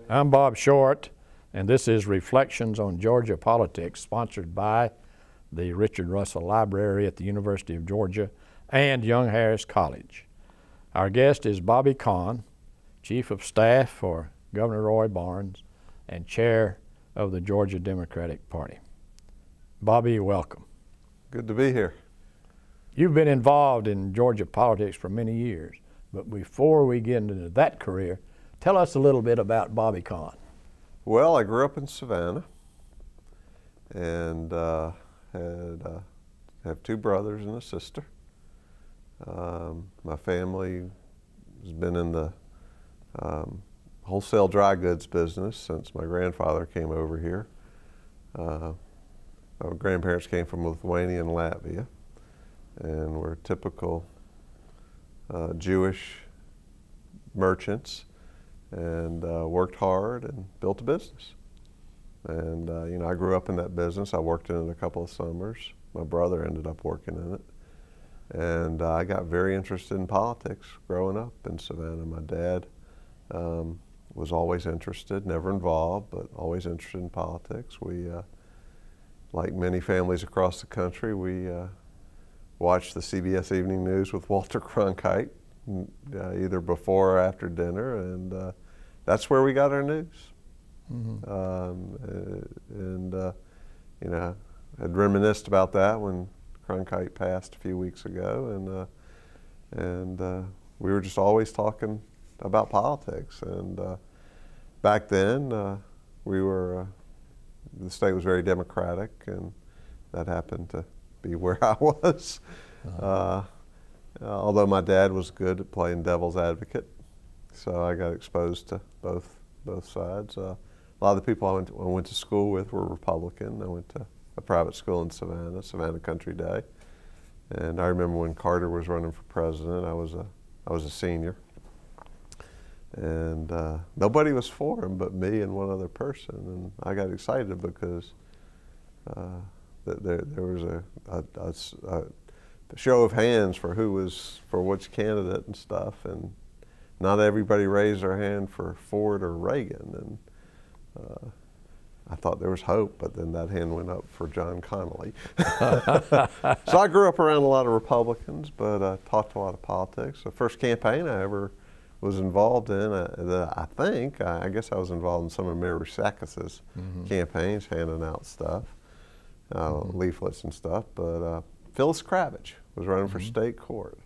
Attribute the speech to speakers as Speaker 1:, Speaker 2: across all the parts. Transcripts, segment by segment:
Speaker 1: I'm Bob Short, and this is Reflections on Georgia Politics, sponsored by the Richard Russell Library at the University of Georgia and Young Harris College. Our guest is Bobby Kahn, Chief of Staff for Governor Roy Barnes and Chair of the Georgia Democratic Party. Bobby, welcome.
Speaker 2: Good to be here.
Speaker 1: You've been involved in Georgia politics for many years, but before we get into that career, tell us a little bit about Bobby Kahn.
Speaker 2: Well, I grew up in Savannah and have two brothers and a sister. My family has been in the wholesale dry goods business since my grandfather came over here. My grandparents came from Lithuania and Latvia, and we're typical Jewish merchants, and worked hard and built a business. And you know, I grew up in that business. I worked in it a couple of summers. My brother ended up working in it. And I got very interested in politics growing up in Savannah. My dad was always interested, never involved, but always interested in politics. We, like many families across the country, we watched the CBS Evening News with Walter Cronkite, either before or after dinner, and that's where we got our news. Mm-hmm. You know, I'd reminisced about that when Cronkite passed a few weeks ago, and we were just always talking about politics. And back then, the state was very Democratic, and that happened to be where I was. Although my dad was good at playing devil's advocate, so I got exposed to both sides. A lot of the people I went to school with were Republican. I went to a private school in Savannah Country Day, and I remember when Carter was running for president. I was a senior, and nobody was for him but me and one other person, and I got excited because there was a show of hands for who was for which candidate and stuff, and not everybody raised their hand for Ford or Reagan, and I thought there was hope, but then that hand went up for John Connally. So I grew up around a lot of Republicans, but talked a lot of politics. The first campaign I ever was involved in, I guess I was involved in some of Mary Sakis's campaigns, handing out stuff, leaflets and stuff, but Phyllis Kravitch was running for state court,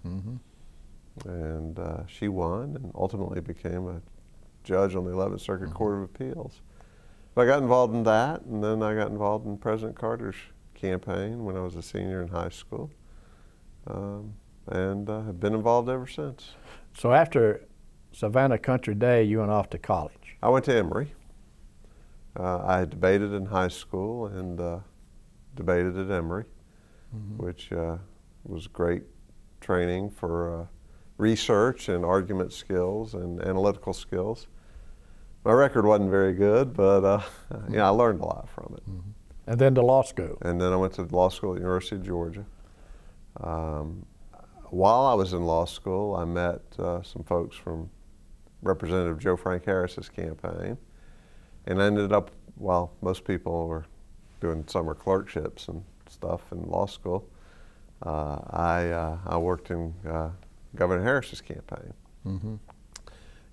Speaker 2: and she won and ultimately became a judge on the 11th Circuit Court of Appeals. But I got involved in that, and then I got involved in President Carter's campaign when I was a senior in high school, and have been involved ever since.
Speaker 1: So after Savannah Country Day, you went off to college?
Speaker 2: I went to Emory. I had debated in high school and debated at Emory, which was great training for research and argument skills and analytical skills. My record wasn't very good, but you know, I learned a lot from it.
Speaker 1: And then to law school? And
Speaker 2: then I went to law school at the University of Georgia. While I was in law school, I met some folks from Representative Joe Frank Harris's campaign, and I ended up, while most people were doing summer clerkships and stuff in law school, I worked in Governor Harris's campaign.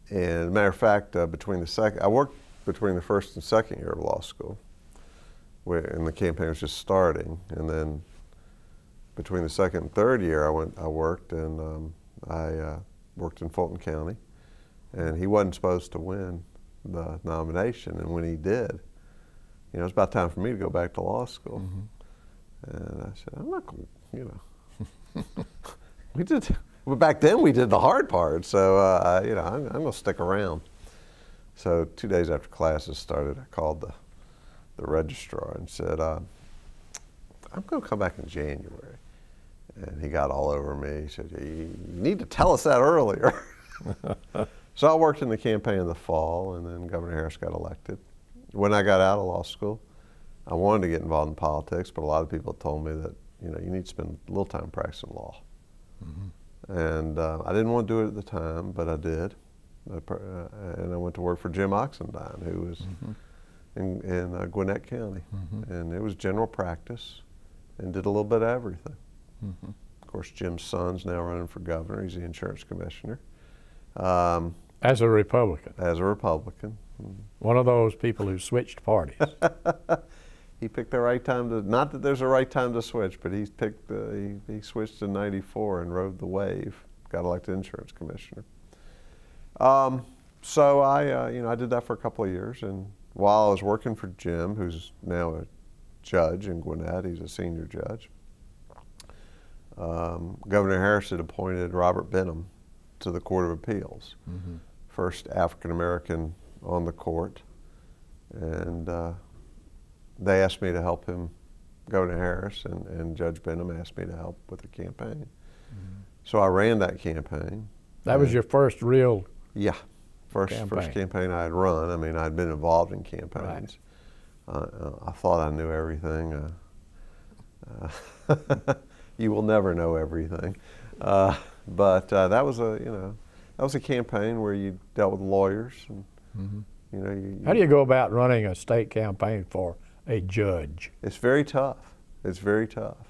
Speaker 2: And as a matter of fact, I worked between the first and second year of law school, and the campaign was just starting. And then between the second and third year, I worked in Fulton County, and he wasn't supposed to win the nomination. And when he did, you know, it was about time for me to go back to law school. And I said, I'm not going, you know, well, back then we did the hard part, so you know, I'm going to stick around. So 2 days after classes started, I called the registrar and said, I'm going to come back in January. And he got all over me. He said, you need to tell us that earlier. So I worked in the campaign in the fall, and then Governor Harris got elected. When I got out of law school, I wanted to get involved in politics, but a lot of people told me that, you know, you need to spend a little time practicing law. And I didn't want to do it at the time, but I did. and I went to work for Jim Oxendine, who was in Gwinnett County. And it was general practice and did a little bit of everything. Of course, Jim's son's now running for governor. He's the insurance commissioner.
Speaker 1: As a Republican?
Speaker 2: As a Republican.
Speaker 1: One of those people who switched parties.
Speaker 2: He picked the right time to, not that there's a right time to switch, but he picked, he switched in '94 and rode the wave, got elected insurance commissioner. So I did that for a couple of years, and while I was working for Jim, who's now a judge in Gwinnett, he's a senior judge, Governor Harris had appointed Robert Benham to the Court of Appeals, first African-American on the court, and they asked me to help him, Governor Harris and Judge Benham asked me to help with the campaign. So I ran that campaign.
Speaker 1: That was your first real
Speaker 2: first campaign I had run. I mean, I'd been involved in campaigns. I thought I knew everything. You will never know everything. But that was a campaign where you dealt with lawyers. And,
Speaker 1: How do you go about running a state campaign for a judge?
Speaker 2: It's very tough. It's very tough.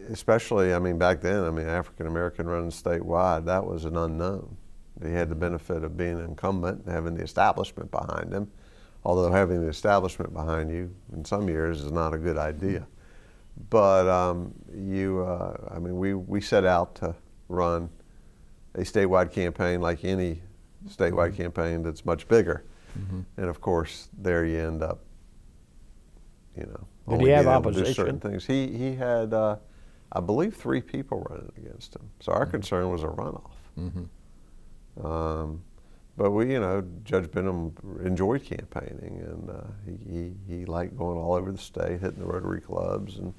Speaker 2: Especially, I mean, back then, I mean, African American running statewide, that was an unknown. He had the benefit of being an incumbent and having the establishment behind him, although having the establishment behind you in some years is not a good idea. But I mean, we set out to run a statewide campaign like any statewide campaign that's much bigger. And of course, there you end up,
Speaker 1: Did he have opposition?
Speaker 2: Certain things. He had, I believe, 3 people running against him. So our concern was a runoff. But we, Judge Benham enjoyed campaigning, and he liked going all over the state, hitting the Rotary clubs and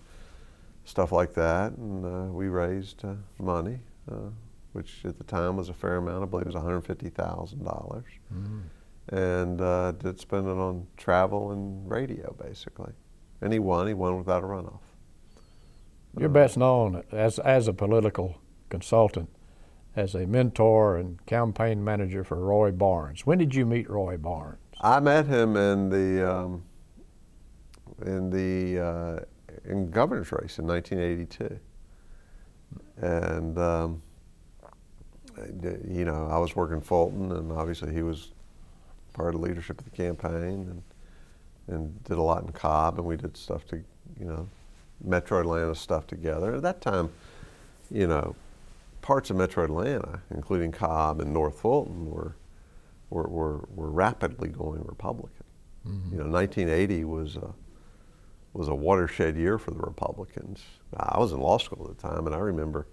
Speaker 2: stuff like that. And we raised money, which at the time was a fair amount. I believe it was $150,000. And did spend it on travel and radio, basically. And he won without a runoff.
Speaker 1: You're best known as a political consultant, as a mentor and campaign manager for Roy Barnes. When did you meet Roy Barnes?
Speaker 2: I met him in governor's race in 1982. And I was working Fulton, and obviously he was part of the leadership of the campaign, and did a lot in Cobb, and we did stuff to, Metro Atlanta stuff together. At that time, parts of Metro Atlanta, including Cobb and North Fulton, were rapidly going Republican. 1980 was a watershed year for the Republicans. I was in law school at the time, and I remember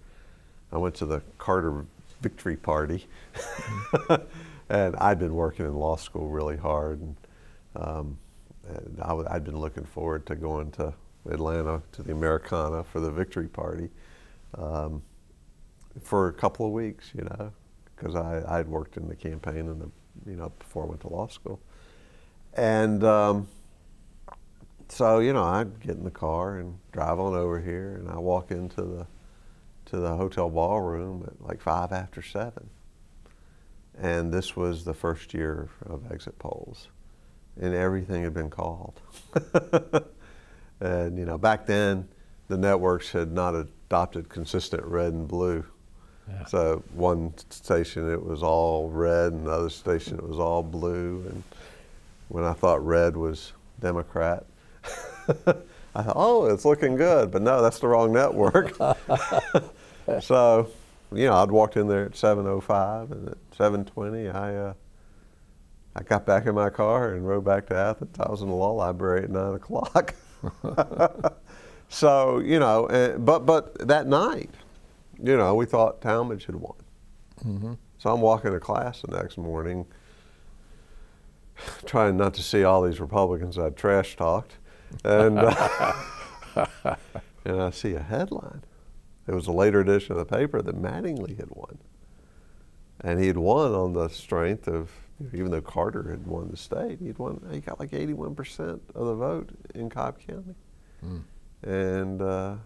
Speaker 2: I went to the Carter Victory Party, and I'd been working in law school really hard, and I'd been looking forward to going to Atlanta to the Americana for the Victory Party for a couple of weeks, because I'd worked in the campaign before I went to law school. And so, I'd get in the car and drive on over here, and I walk into the hotel ballroom at like 5 after 7. And this was the first year of exit polls, and everything had been called. And back then, the networks had not adopted consistent red and blue. So one station it was all red, and another station it was all blue. And when I thought red was Democrat, I thought, oh, it's looking good, but no, that's the wrong network. So, I'd walked in there at 7:05, and at 7:20, I got back in my car and rode back to Athens. I was in the law library at 9 o'clock. So, but that night, we thought Talmadge had won. So I'm walking to class the next morning, trying not to see all these Republicans I'd trash talked, and and I see a headline. It was a later edition of the paper that Mattingly had won. And he had won on the strength of, even though Carter had won the state, he got like 81% of the vote in Cobb County. And, of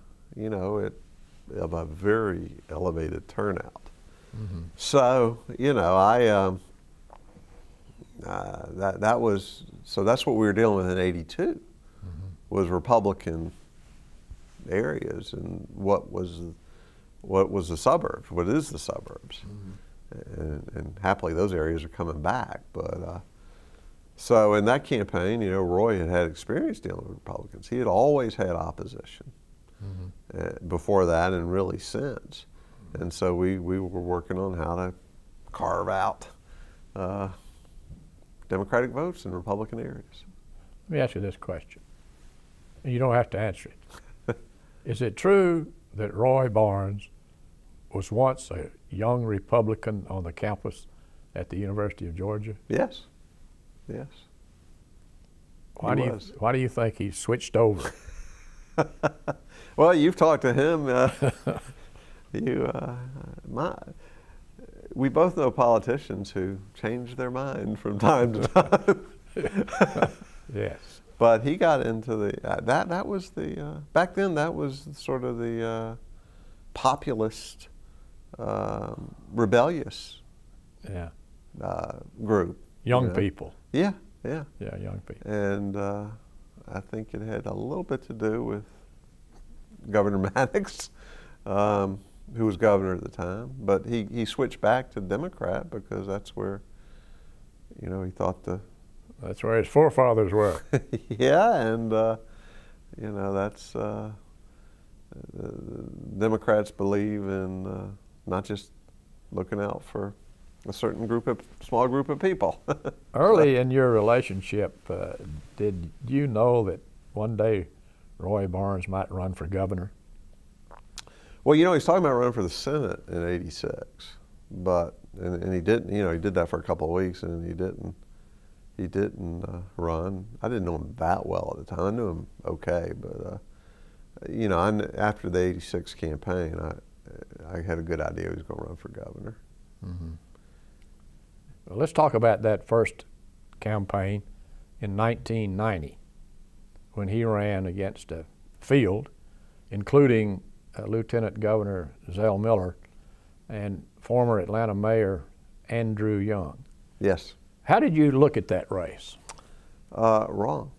Speaker 2: a very elevated turnout. So, you know, that was, so that's what we were dealing with in '82, was Republican areas and what was the suburbs, what is the suburbs. And happily those areas are coming back. But so in that campaign, you know, Roy had experience dealing with Republicans. He had always had opposition before that and really since. And so we were working on how to carve out Democratic votes in Republican areas.
Speaker 1: Let me ask you this question. You don't have to answer it. Is it true that Roy Barnes was once a young Republican on the campus at the University of Georgia?
Speaker 2: Yes, yes.
Speaker 1: Why do you think he switched over?
Speaker 2: Well, you've talked to him. We both know politicians who change their mind from time to time.
Speaker 1: Yes.
Speaker 2: But he got into the that was the back then, that was sort of the populist, rebellious group.
Speaker 1: Young people.
Speaker 2: Yeah, yeah.
Speaker 1: Yeah, young people.
Speaker 2: And I think it had a little bit to do with Governor Maddox, who was governor at the time. But he switched back to Democrat because that's where, you know, he thought
Speaker 1: that's where his forefathers were.
Speaker 2: Yeah, and you know, that's Democrats believe in not just looking out for a certain small group of people.
Speaker 1: Early in your relationship, did you know that one day Roy Barnes might run for governor?
Speaker 2: Well, you know, he's talking about running for the Senate in '86, but and he didn't. You know, he did that for a couple of weeks, and he didn't. He didn't run. I didn't know him that well at the time. I knew him okay, but you know, after the '86 campaign, I had a good idea he was going to run for governor.
Speaker 1: Well, let's talk about that first campaign in 1990, when he ran against a field, including Lieutenant Governor Zell Miller and former Atlanta Mayor Andrew Young.
Speaker 2: Yes.
Speaker 1: How did you look at that race?
Speaker 2: Wrong.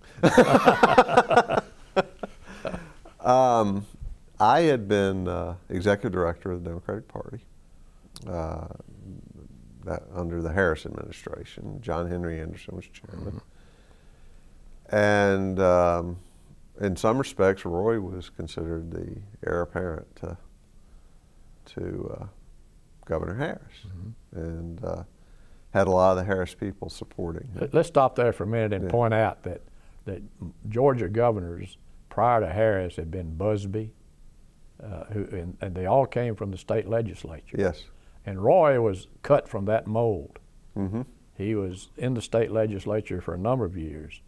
Speaker 2: I had been executive director of the Democratic Party under the Harris administration. John Henry Anderson was chairman. And in some respects, Roy was considered the heir apparent to Governor Harris, and had a lot of the Harris people supporting him.
Speaker 1: Let's stop there for a minute and point out that Georgia governors prior to Harris had been Busby, and they all came from the state legislature.
Speaker 2: Yes.
Speaker 1: And Roy was cut from that mold.
Speaker 2: Mm-hmm.
Speaker 1: He was in the state legislature for a number of years,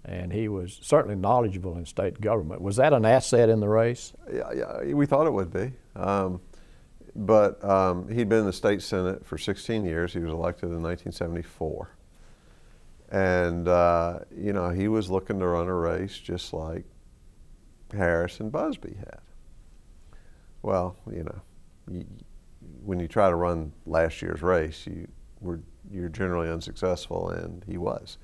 Speaker 1: and he was certainly knowledgeable in state government. Was that an asset in the race?
Speaker 2: Yeah, we thought it would be. But he'd been in the state Senate for 16 years. He was elected in 1974. And, you know, he was looking to run a race just like Harris and Busby had. Well, you know, when you try to run last year's race, you're generally unsuccessful, and he was.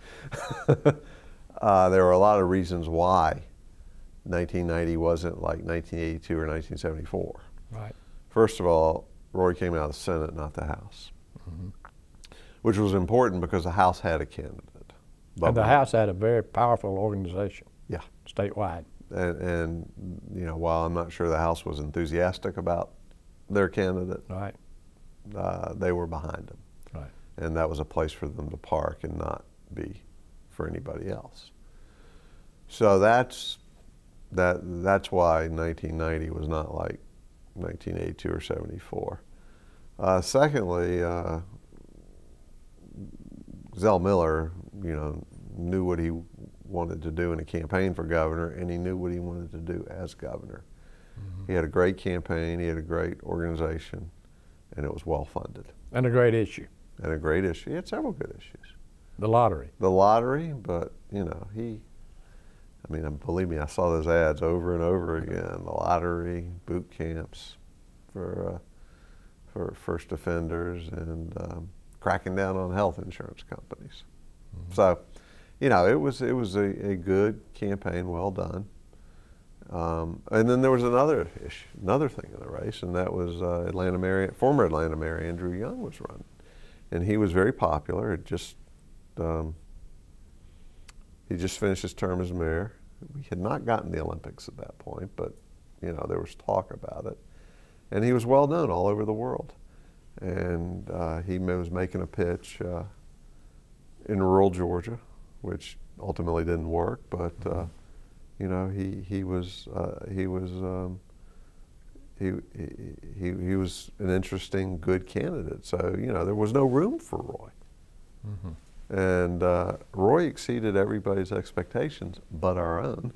Speaker 2: There were a lot of reasons why 1990 wasn't like 1982 or 1974.
Speaker 1: Right.
Speaker 2: First of all, Roy came out of the Senate, not the House, which was important because the House had a candidate.
Speaker 1: And the House had a very powerful organization.
Speaker 2: Yeah.
Speaker 1: Statewide.
Speaker 2: And you know, while I'm not sure the House was enthusiastic about their candidate,
Speaker 1: right,
Speaker 2: they were behind him.
Speaker 1: Right.
Speaker 2: And that was a place for them to park and not be for anybody else. So that's why 1990 was not like 1982 or 74. Secondly, Zell Miller, you know, knew what he wanted to do in a campaign for governor, and he knew what he wanted to do as governor. He had a great campaign, he had a great organization, and it was well funded.
Speaker 1: And a great issue.
Speaker 2: And a great issue. He had several good issues.
Speaker 1: The lottery.
Speaker 2: The lottery, but you know, I mean, believe me, I saw those ads over and over again. The lottery, boot camps for for first offenders and cracking down on health insurance companies. Mm-hmm. So, you know, it was a good campaign, well done. And then there was another thing in the race, and that was former Atlanta Mayor Andrew Young was running, and he was very popular. He just finished his term as mayor. We had not gotten the Olympics at that point, but you know there was talk about it, and he was well known all over the world. And he was making a pitch in rural Georgia, which ultimately didn't work, but. You know, he was an interesting, good candidate. So you know, there was no room for Roy, mm-hmm. and Roy exceeded everybody's expectations, but our own.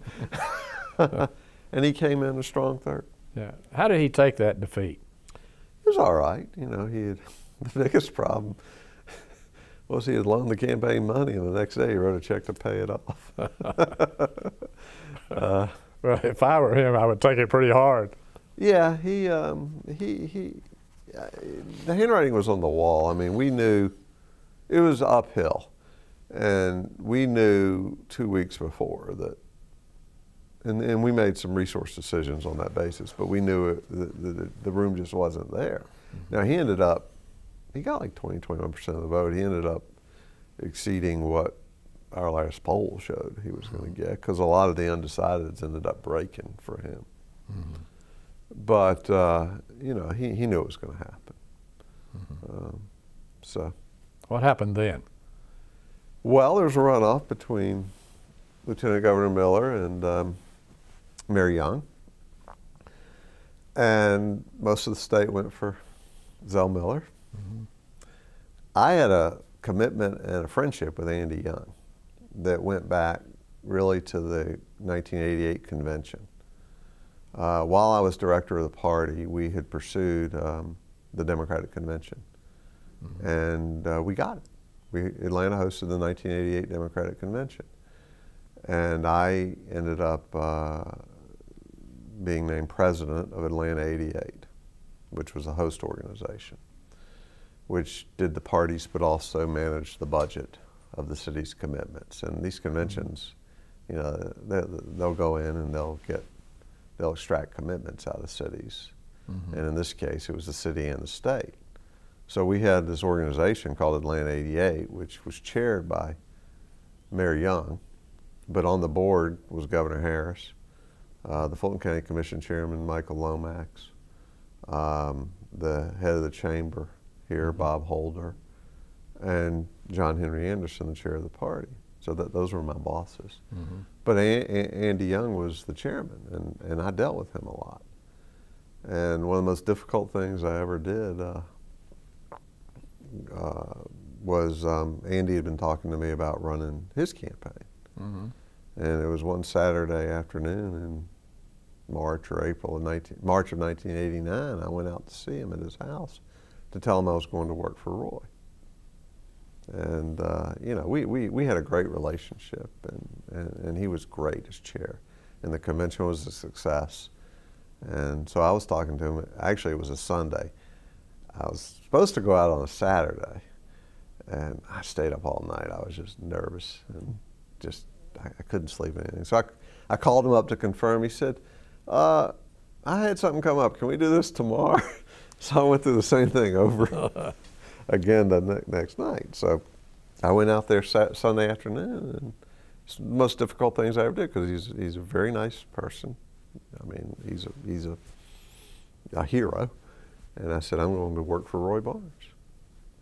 Speaker 2: And he came in a strong third.
Speaker 1: Yeah. How did he take that defeat?
Speaker 2: It was all right. You know, the biggest problem was he had loaned the campaign money, and the next day he wrote a check to pay it off.
Speaker 1: Well, if I were him, I would take it pretty hard.
Speaker 2: Yeah, the handwriting was on the wall. I mean, we knew it was uphill, and we knew 2 weeks before that, and we made some resource decisions on that basis, but we knew the room just wasn't there. Mm-hmm. Now, he got like 21% of the vote. He ended up exceeding what our last poll showed he was going to get, because a lot of the undecideds ended up breaking for him. Mm-hmm. But, you know, he knew it was going to happen. Mm-hmm. So.
Speaker 1: What happened then?
Speaker 2: Well, there was a runoff between Lieutenant Governor Miller and Mayor Young. And most of the state went for Zell Miller. Mm-hmm. I had a commitment and a friendship with Andy Young that went back really to the 1988 convention. While I was director of the party, we had pursued the Democratic Convention, mm-hmm. and we got it. Atlanta hosted the 1988 Democratic Convention, and I ended up being named president of Atlanta 88, which was a host organization, which did the parties but also managed the budget of the city's commitments. And these conventions, you know, they'll go in and they'll extract commitments out of cities. Mm-hmm. And in this case, it was the city and the state. So we had this organization called Atlanta 88, which was chaired by Mayor Young, but on the board was Governor Harris, the Fulton County Commission Chairman Michael Lomax, the head of the chamber here, mm-hmm. Bob Holder, and John Henry Anderson, the chair of the party. So those were my bosses. Mm-hmm. But Andy Young was the chairman, and I dealt with him a lot. And one of the most difficult things I ever did was Andy had been talking to me about running his campaign. Mm-hmm. And it was one Saturday afternoon in March of 1989, I went out to see him at his house to tell him I was going to work for Roy. And you know, we had a great relationship, and he was great as chair, and the convention was a success. And so I was talking to him. Actually, it was a Sunday. I was supposed to go out on a Saturday, and I stayed up all night. I was just nervous and just I couldn't sleep or anything. So I called him up to confirm. He said, I had something come up. Can we do this tomorrow? So I went through the same thing over again the next night. So I went out there Sunday afternoon, and it's the most difficult things I ever did, because he's a very nice person. I mean, he's a hero. And I said, I'm going to work for Roy Barnes.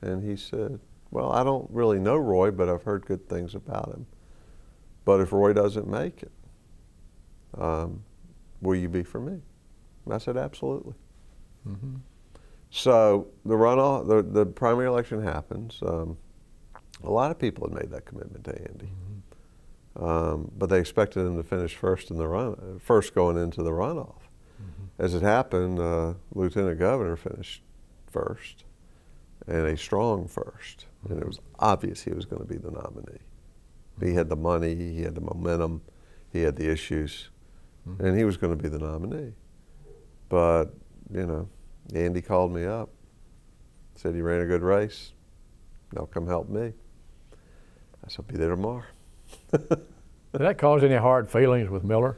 Speaker 2: And he said, well, I don't really know Roy, but I've heard good things about him. But if Roy doesn't make it, will you be for me? And I said, absolutely. Mm-hmm. So the runoff, the primary election happens. A lot of people had made that commitment to Andy. Mm-hmm. But they expected him to finish first going into the runoff. Mm-hmm. As it happened, Lieutenant Governor finished first, and a strong first. Mm-hmm. And it was obvious he was going to be the nominee. Mm-hmm. He had the money, he had the momentum, he had the issues, mm-hmm. and he was going to be the nominee. But, you know, Andy called me up Said he ran a good race. They'll come help me. I said, I'll be there tomorrow.
Speaker 1: Did that cause any hard feelings with Miller?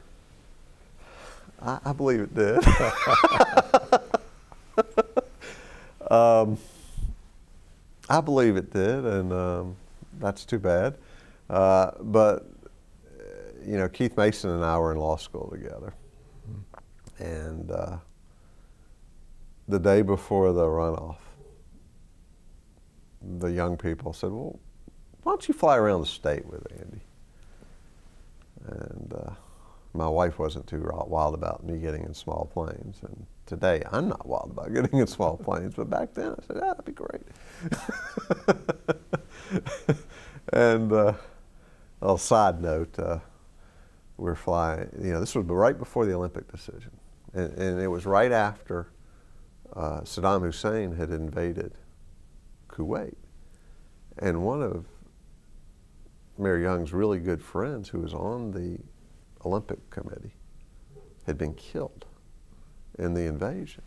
Speaker 2: I believe it did. I believe it did, and that's too bad. But you know, Keith Mason and I were in law school together, and the day before the runoff, the young people said, "Well, why don't you fly around the state with Andy?" And my wife wasn't too wild about me getting in small planes, and today I'm not wild about getting in small planes, but back then I said, "Yeah, that'd be great." And a little side note, we're flying, you know, this was right before the Olympic decision, and it was right after Saddam Hussein had invaded Kuwait. And one of Mayor Young's really good friends, who was on the Olympic committee, had been killed in the invasion.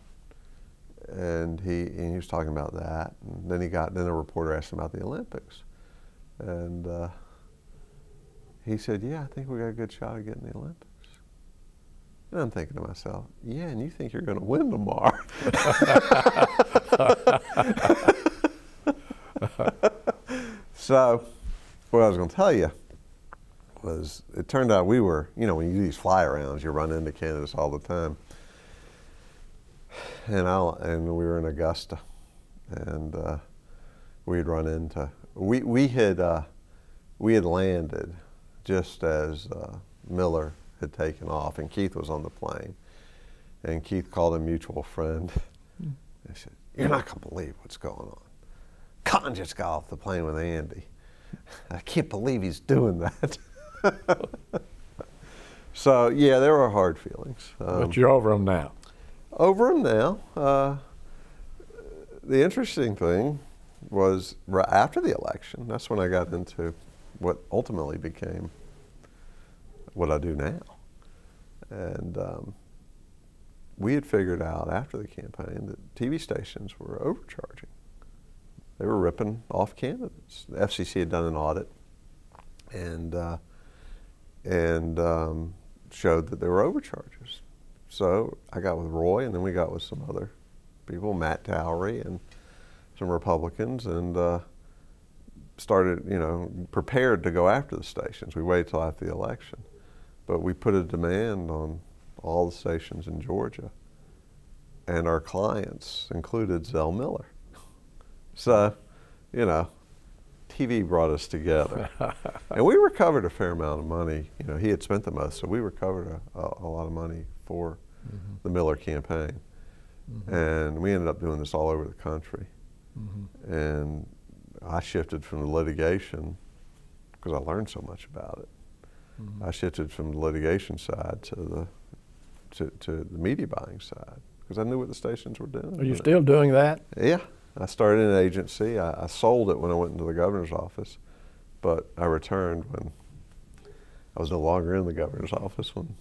Speaker 2: And he was talking about that, and then a reporter asked him about the Olympics, and he said, "Yeah, I think we got a good shot of getting the Olympics." And I'm thinking to myself, "Yeah, and you think you're going to win tomorrow?" So, what I was going to tell you was, it turned out we were, you know, when you do these fly-arounds, you run into candidates all the time. And we were in Augusta, and we'd run into, we had landed just as Miller had taken off, and Keith was on the plane. And Keith called a mutual friend. He said, "You're not going to believe what's going on. Kahn just got off the plane with Andy. I can't believe he's doing that." So, yeah, there were hard feelings.
Speaker 1: But you're over them now.
Speaker 2: Over them now. The interesting thing was, right after the election, that's when I got into what ultimately became what I do now. And we had figured out after the campaign that TV stations were overcharging. They were ripping off candidates. The FCC had done an audit and showed that there were overcharges. So I got with Roy, and then we got with some other people, Matt Towery and some Republicans, and started, you know, prepared to go after the stations. We waited till after the election, but we put a demand on all the stations in Georgia, and our clients included Zell Miller. So, you know, TV brought us together. And we recovered a fair amount of money. You know, he had spent the most, so we recovered a lot of money for the Miller campaign. And we ended up doing this all over the country. And I shifted from the litigation, because I learned so much about it. I shifted from the litigation side to the media buying side, because I knew what the stations were doing.
Speaker 1: Are you still doing that?
Speaker 2: Yeah. I started in an agency. I sold it when I went into the governor's office, but I returned when I was no longer in the governor's office. When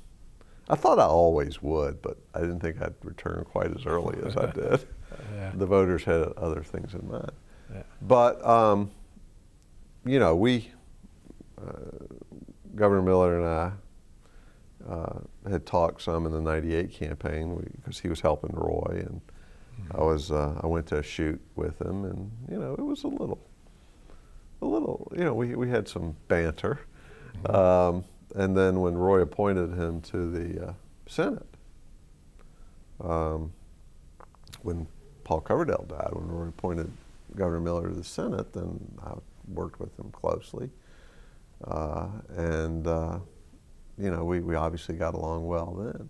Speaker 2: I thought I always would, but I didn't think I'd return quite as early as I did.
Speaker 1: Yeah.
Speaker 2: The voters had other things in mind.
Speaker 1: Yeah.
Speaker 2: But, you know, Governor Miller and I had talked some in the '98 campaign, because he was helping Roy, and I went to a shoot with him, and, you know, it was a little, you know, we had some banter. And then when Roy appointed him to the Senate, when Paul Coverdale died, when Roy appointed Governor Miller to the Senate, then I worked with him closely. You know, we obviously got along well then.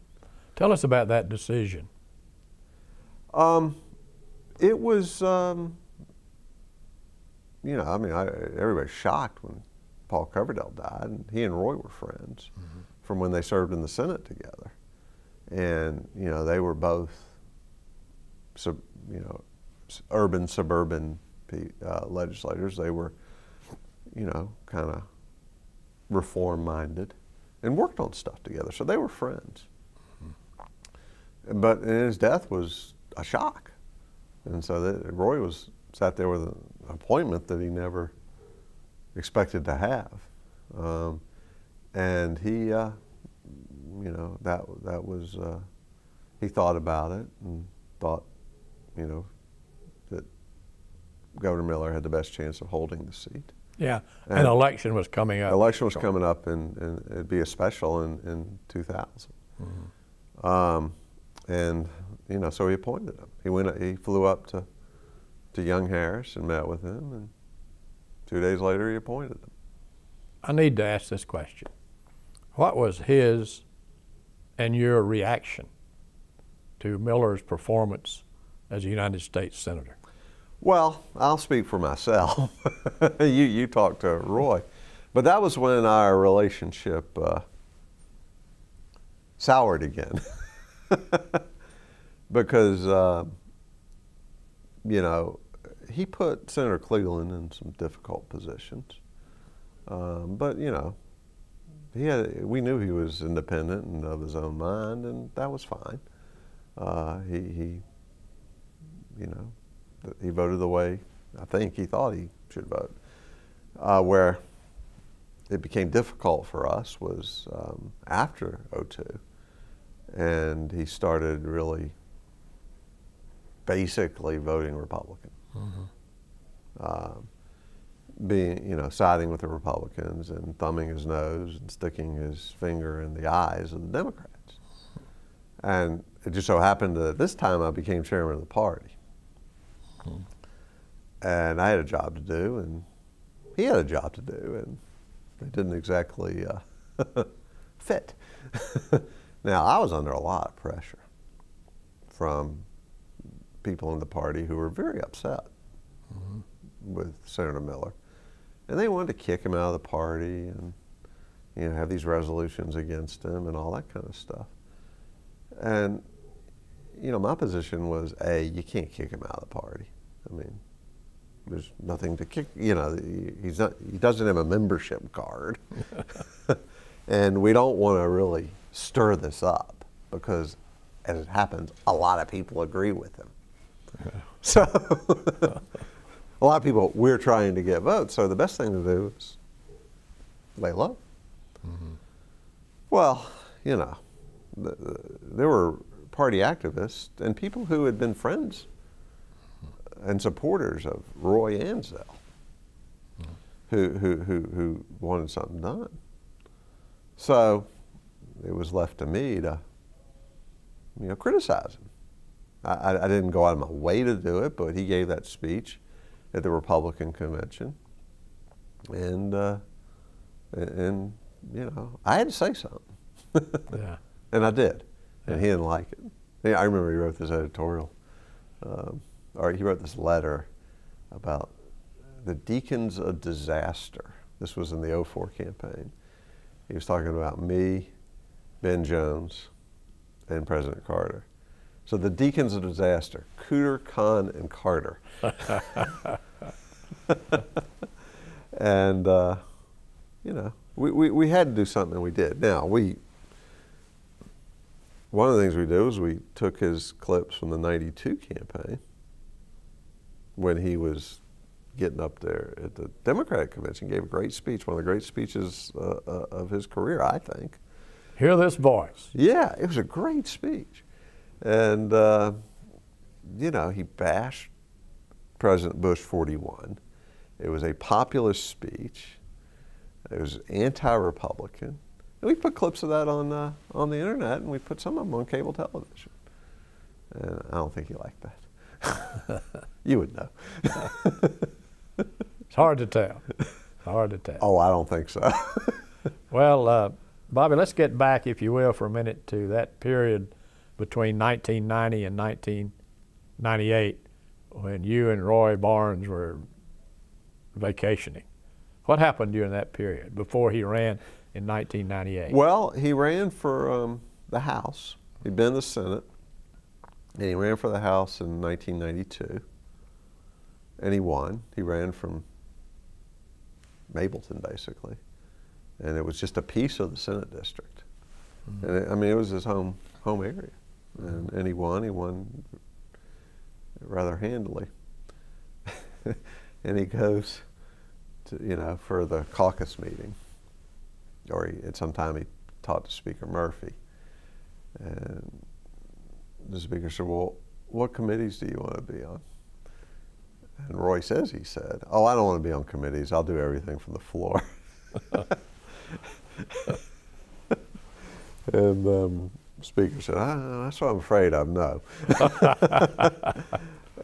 Speaker 1: Tell us about that decision.
Speaker 2: It was, you know, I mean, everybody's shocked when Paul Coverdale died, and he and Roy were friends from when they served in the Senate together. And, you know, they were both, you know, urban, suburban legislators. They were, you know, kind of reform-minded and worked on stuff together, so they were friends. But his death was a shock. And so Roy sat there with an appointment that he never expected to have. And he, you know, that was, he thought about it and thought, you know, that Governor Miller had the best chance of holding the seat.
Speaker 1: Yeah, and an election was coming up.
Speaker 2: Election was coming up, and it'd be a special in 2000. Mm-hmm. And you know, so he appointed him. He flew up to Young Harris and met with him, and 2 days later he appointed him.
Speaker 1: I need to ask this question. What was his and your reaction to Miller's performance as a United States Senator?
Speaker 2: Well, I'll speak for myself. You talked to Roy. But that was when our relationship soured again. Because, you know, he put Senator Cleveland in some difficult positions. But, you know, we knew he was independent and of his own mind, and that was fine. He you know, he voted the way I think he thought he should vote. Where it became difficult for us was after '02, and he started really basically voting Republican. Mm-hmm. Being, you know, siding with the Republicans and thumbing his nose and sticking his finger in the eyes of the Democrats. And it just so happened that this time I became chairman of the party. Mm-hmm. And I had a job to do, and he had a job to do, and it didn't exactly fit. Now, I was under a lot of pressure from people in the party who were very upset mm-hmm. with Senator Miller. And they wanted to kick him out of the party and, you know, have these resolutions against him and all that kind of stuff. And, you know, my position was, A, you can't kick him out of the party. I mean, there's nothing to kick, you know, he doesn't have a membership card. And we don't want to really stir this up because, as it happens, a lot of people agree with him. Yeah. So, a lot of people, we're trying to get votes, so the best thing to do is lay low. Mm-hmm. Well, you know, there were party activists and people who had been friends and supporters of Roy and Zell who wanted something done. So it was left to me to, you know, criticize him. I didn't go out of my way to do it, but he gave that speech at the Republican convention, and you know, I had to say something. Yeah. And I did, and he didn't like it. I remember he wrote this editorial, or he wrote this letter about the deacons of disaster. This was in the '04 campaign. He was talking about me, Ben Jones, and President Carter. So the deacons of disaster, Cooter, Kahn, and Carter. And, you know, we had to do something, and we did. Now, one of the things we did was we took his clips from the '92 campaign when he was getting up there at the Democratic convention, gave a great speech, one of the great speeches of his career, I think.
Speaker 1: Hear this voice.
Speaker 2: Yeah, it was a great speech. And, you know, he bashed President Bush 41. It was a populist speech. It was anti-Republican. And we put clips of that on the internet, and we put some of them on cable television. And I don't think he liked that. You would know.
Speaker 1: It's hard to tell. Hard to tell.
Speaker 2: Oh, I don't think so.
Speaker 1: Well, Bobby, let's get back, if you will, for a minute to that period between 1990 and 1998 when you and Roy Barnes were vacationing. What happened during that period before he ran in 1998?
Speaker 2: Well, he ran for the House. He'd been in the Senate, and he ran for the House in 1992, and he won. He ran from Mableton, basically, and it was just a piece of the Senate district. Mm-hmm. And I mean, it was his home area. And he won rather handily. And he goes to, you know, for the caucus meeting, or at some time he talked to Speaker Murphy. And the speaker said, well, what committees do you want to be on? And Roy says, he said, oh, I don't want to be on committees. I'll do everything from the floor. And the speaker said, that's what I'm afraid of, no.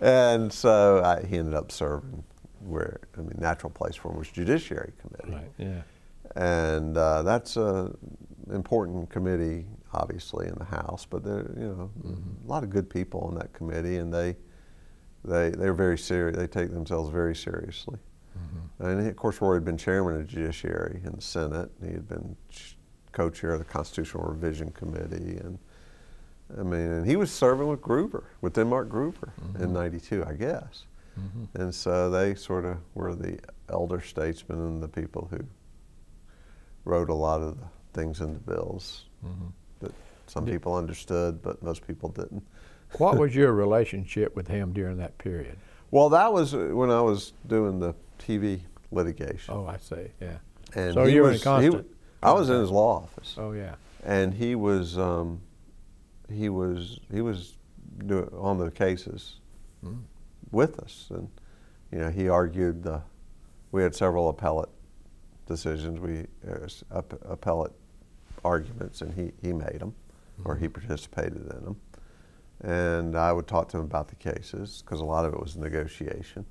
Speaker 2: And so he ended up serving where, I mean, natural place for him was Judiciary Committee.
Speaker 1: Right, yeah.
Speaker 2: And that's an important committee, obviously, in the House, but there, you know, a lot of good people on that committee, and they're very serious. They take themselves very seriously. And of course, Roy had been chairman of the Judiciary in the Senate. He had been co-chair of the Constitutional Revision Committee, and I mean, and he was serving with Gruber, with Denmark Gruber in '92, I guess. And so they sort of were the elder statesmen and the people who wrote a lot of the things in the bills that some people understood, but most people didn't.
Speaker 1: What was your relationship with him during that period?
Speaker 2: Well, that was when I was doing the TV litigation.
Speaker 1: Oh, I see, yeah.
Speaker 2: And
Speaker 1: so you were in constant?
Speaker 2: I was in his law office.
Speaker 1: Oh, yeah.
Speaker 2: And he was on the cases with us, and you know, he argued. We had several appellate decisions. Appellate arguments, and he made them, or he participated in them. And I would talk to him about the cases, because a lot of it was negotiation.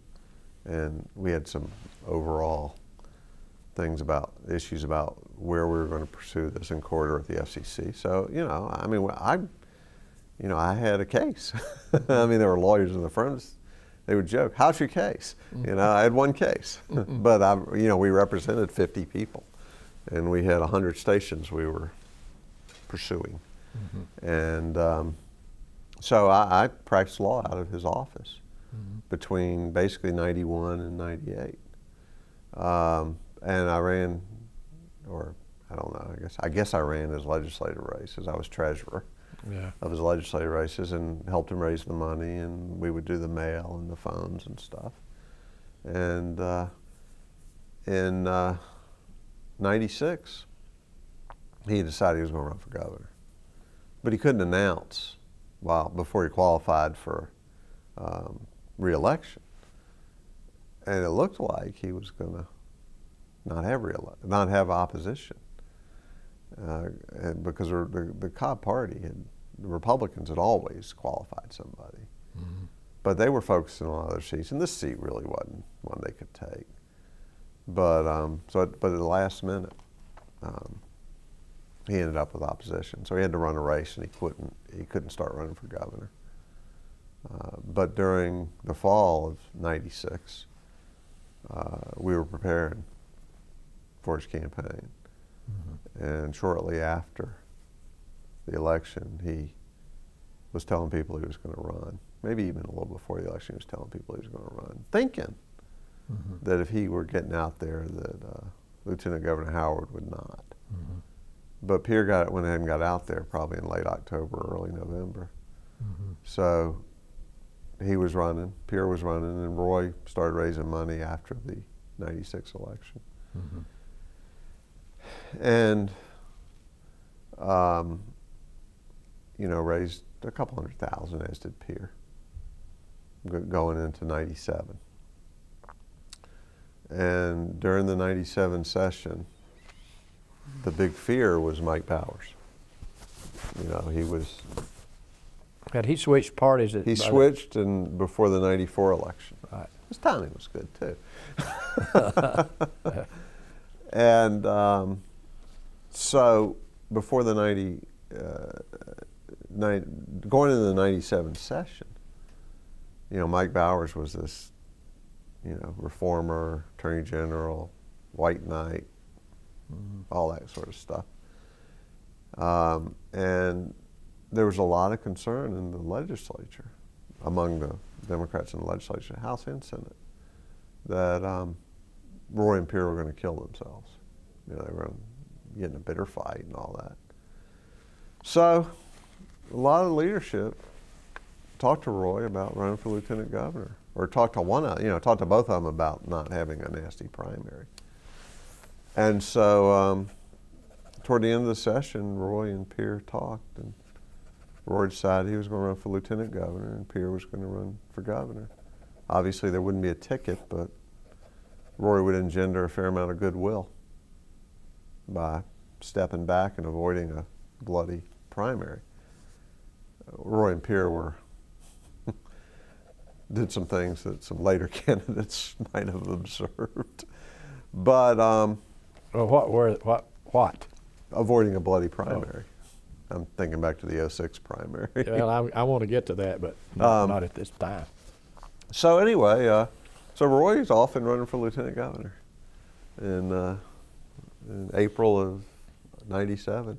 Speaker 2: And we had some overall issues about where we were going to pursue this in court or at the FCC. So, you know, I mean, I had a case. I mean, there were lawyers in the front. They would joke, how's your case? You know, I had one case. But, you know, we represented 50 people. And we had 100 stations we were pursuing. And so I practiced law out of his office between basically '91 and '98. And I ran, or I don't know, I guess I ran his legislative races. I was treasurer of his legislative races and helped him raise the money, and we would do the mail and the phones and stuff. And in '96, he decided he was going to run for governor. But he couldn't announce before he qualified for re-election. And it looked like he was going to not have opposition. And because the Cobb Party, the Republicans had always qualified somebody. But they were focusing on other seats, and this seat really wasn't one they could take. But but at the last minute, he ended up with opposition, so he had to run a race, and he couldn't start running for governor. But during the fall of '96, we were preparing for his campaign, and shortly after the election, he was telling people he was going to run. Maybe even a little before the election, he was telling people he was going to run, thinking that if he were getting out there, that Lieutenant Governor Howard would not. But Pierre went ahead and got out there probably in late October, early November. So he was running, Pierre was running, and Roy started raising money after the '96 election. And, you know, raised a couple $100,000, as did Pierre, going into '97. And during the '97 session, the big fear was Mike Bowers. You know, he was...
Speaker 1: Had he switched parties?
Speaker 2: He switched before the '94 election.
Speaker 1: Right.
Speaker 2: His timing was good, too. And so before the going into the '97 session, you know, Mike Bowers was this, you know, reformer, attorney general, white knight, all that sort of stuff. And there was a lot of concern in the legislature, among the Democrats in the legislature, House and Senate, that Roy and Pierre were going to kill themselves. You know, they were going to get in a bitter fight and all that. So a lot of leadership talked to Roy about running for lieutenant governor, or talked to talked to both of them about not having a nasty primary. And so toward the end of the session, Roy and Pierre talked, and Roy decided he was going to run for lieutenant governor, and Pierre was going to run for governor. Obviously, there wouldn't be a ticket, but Roy would engender a fair amount of goodwill by stepping back and avoiding a bloody primary. Roy and Pierre did some things that some later candidates might have observed, but
Speaker 1: well, what?
Speaker 2: Avoiding a bloody primary. Oh. I'm thinking back to the '06 primary.
Speaker 1: Well, I want to get to that, but not at this time.
Speaker 2: So anyway, so Roy's off and running for lieutenant governor in April of '97,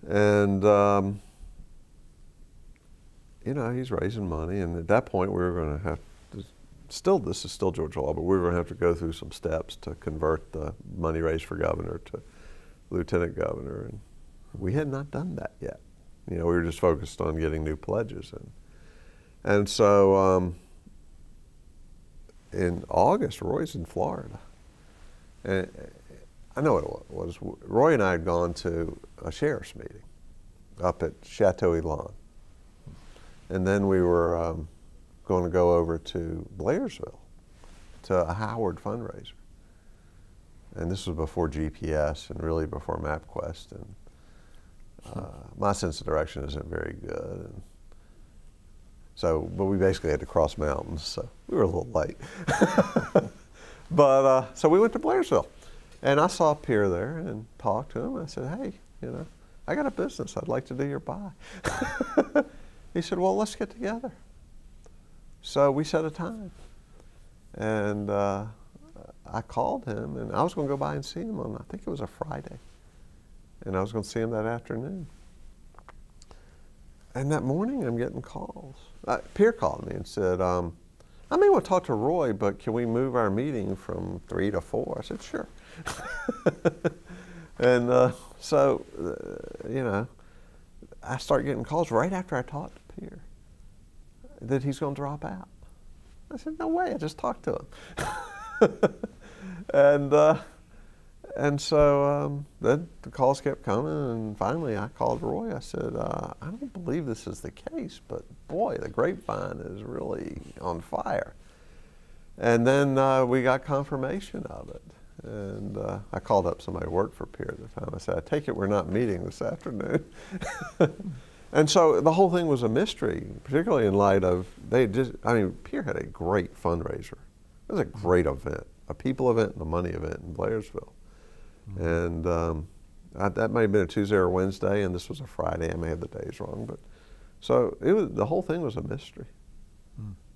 Speaker 2: and he's raising money, and at that point we were going to have to, this is still Georgia law, but we were going to have to go through some steps to convert the money raised for governor to lieutenant governor, and we had not done that yet. We were just focused on getting new pledges in. And so in August, Roy's in Florida. And I know what it was. Roy and I had gone to a sheriff's meeting up at Chateau Elan. And then we were going to go over to Blairsville to a Howard fundraiser. And this was before GPS and really before MapQuest. And my sense of direction isn't very good. And but we basically had to cross mountains, so we were a little late. But so we went to Blairsville. And I saw Pierre there and talked to him. I said, hey, I got a business. I'd like to do your buy. He said, well, let's get together. So we set a time. And I called him, and I was going to go by and see him on, I think it was a Friday. And I was going to see him that afternoon. And that morning, I'm getting calls. Pierre called me and said, I may want to talk to Roy, but can we move our meeting from 3 to 4? I said, sure. And so, I start getting calls right after I talked to Pierre that he's going to drop out. I said, no way, I just talked to him. And so then the calls kept coming, and finally I called Roy. I said, I don't believe this is the case, but boy, the grapevine is really on fire. And then we got confirmation of it. And I called up somebody who worked for Pierre at the time. I said, I take it we're not meeting this afternoon. And so the whole thing was a mystery, particularly in light of, Pierre had a great fundraiser. It was a great event, a people event and a money event in Blairsville. And that may have been a Tuesday or Wednesday, and this was a Friday. I may have the days wrong, but so the whole thing was a mystery.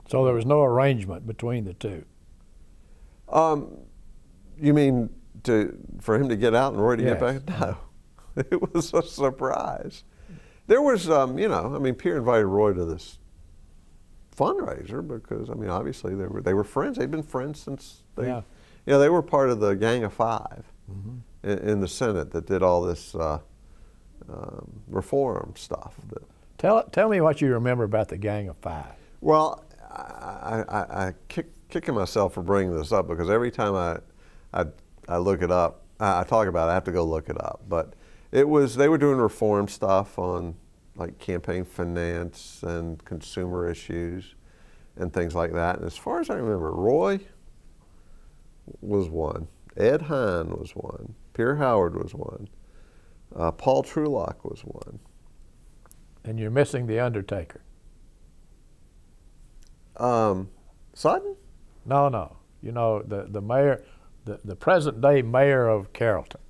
Speaker 1: So there was no arrangement between the two.
Speaker 2: You mean for him to get out and Roy to get back? No, it was a surprise. There was, Pierre invited Roy to this fundraiser because, obviously they were friends. They'd been friends since they were part of the Gang of Five. In the Senate that did all this reform stuff.
Speaker 1: Tell me what you remember about the Gang of Five.
Speaker 2: Well, I kicking myself for bringing this up because every time I look it up, I talk about it, I have to go look it up. But they were doing reform stuff on like campaign finance and consumer issues and things like that. And as far as I remember, Roy was one. Ed Hine was one. Pierre Howard was one. Paul Trulock was one.
Speaker 1: And you're missing the Undertaker.
Speaker 2: Sutton?
Speaker 1: No. The mayor, the present day mayor of Carrollton.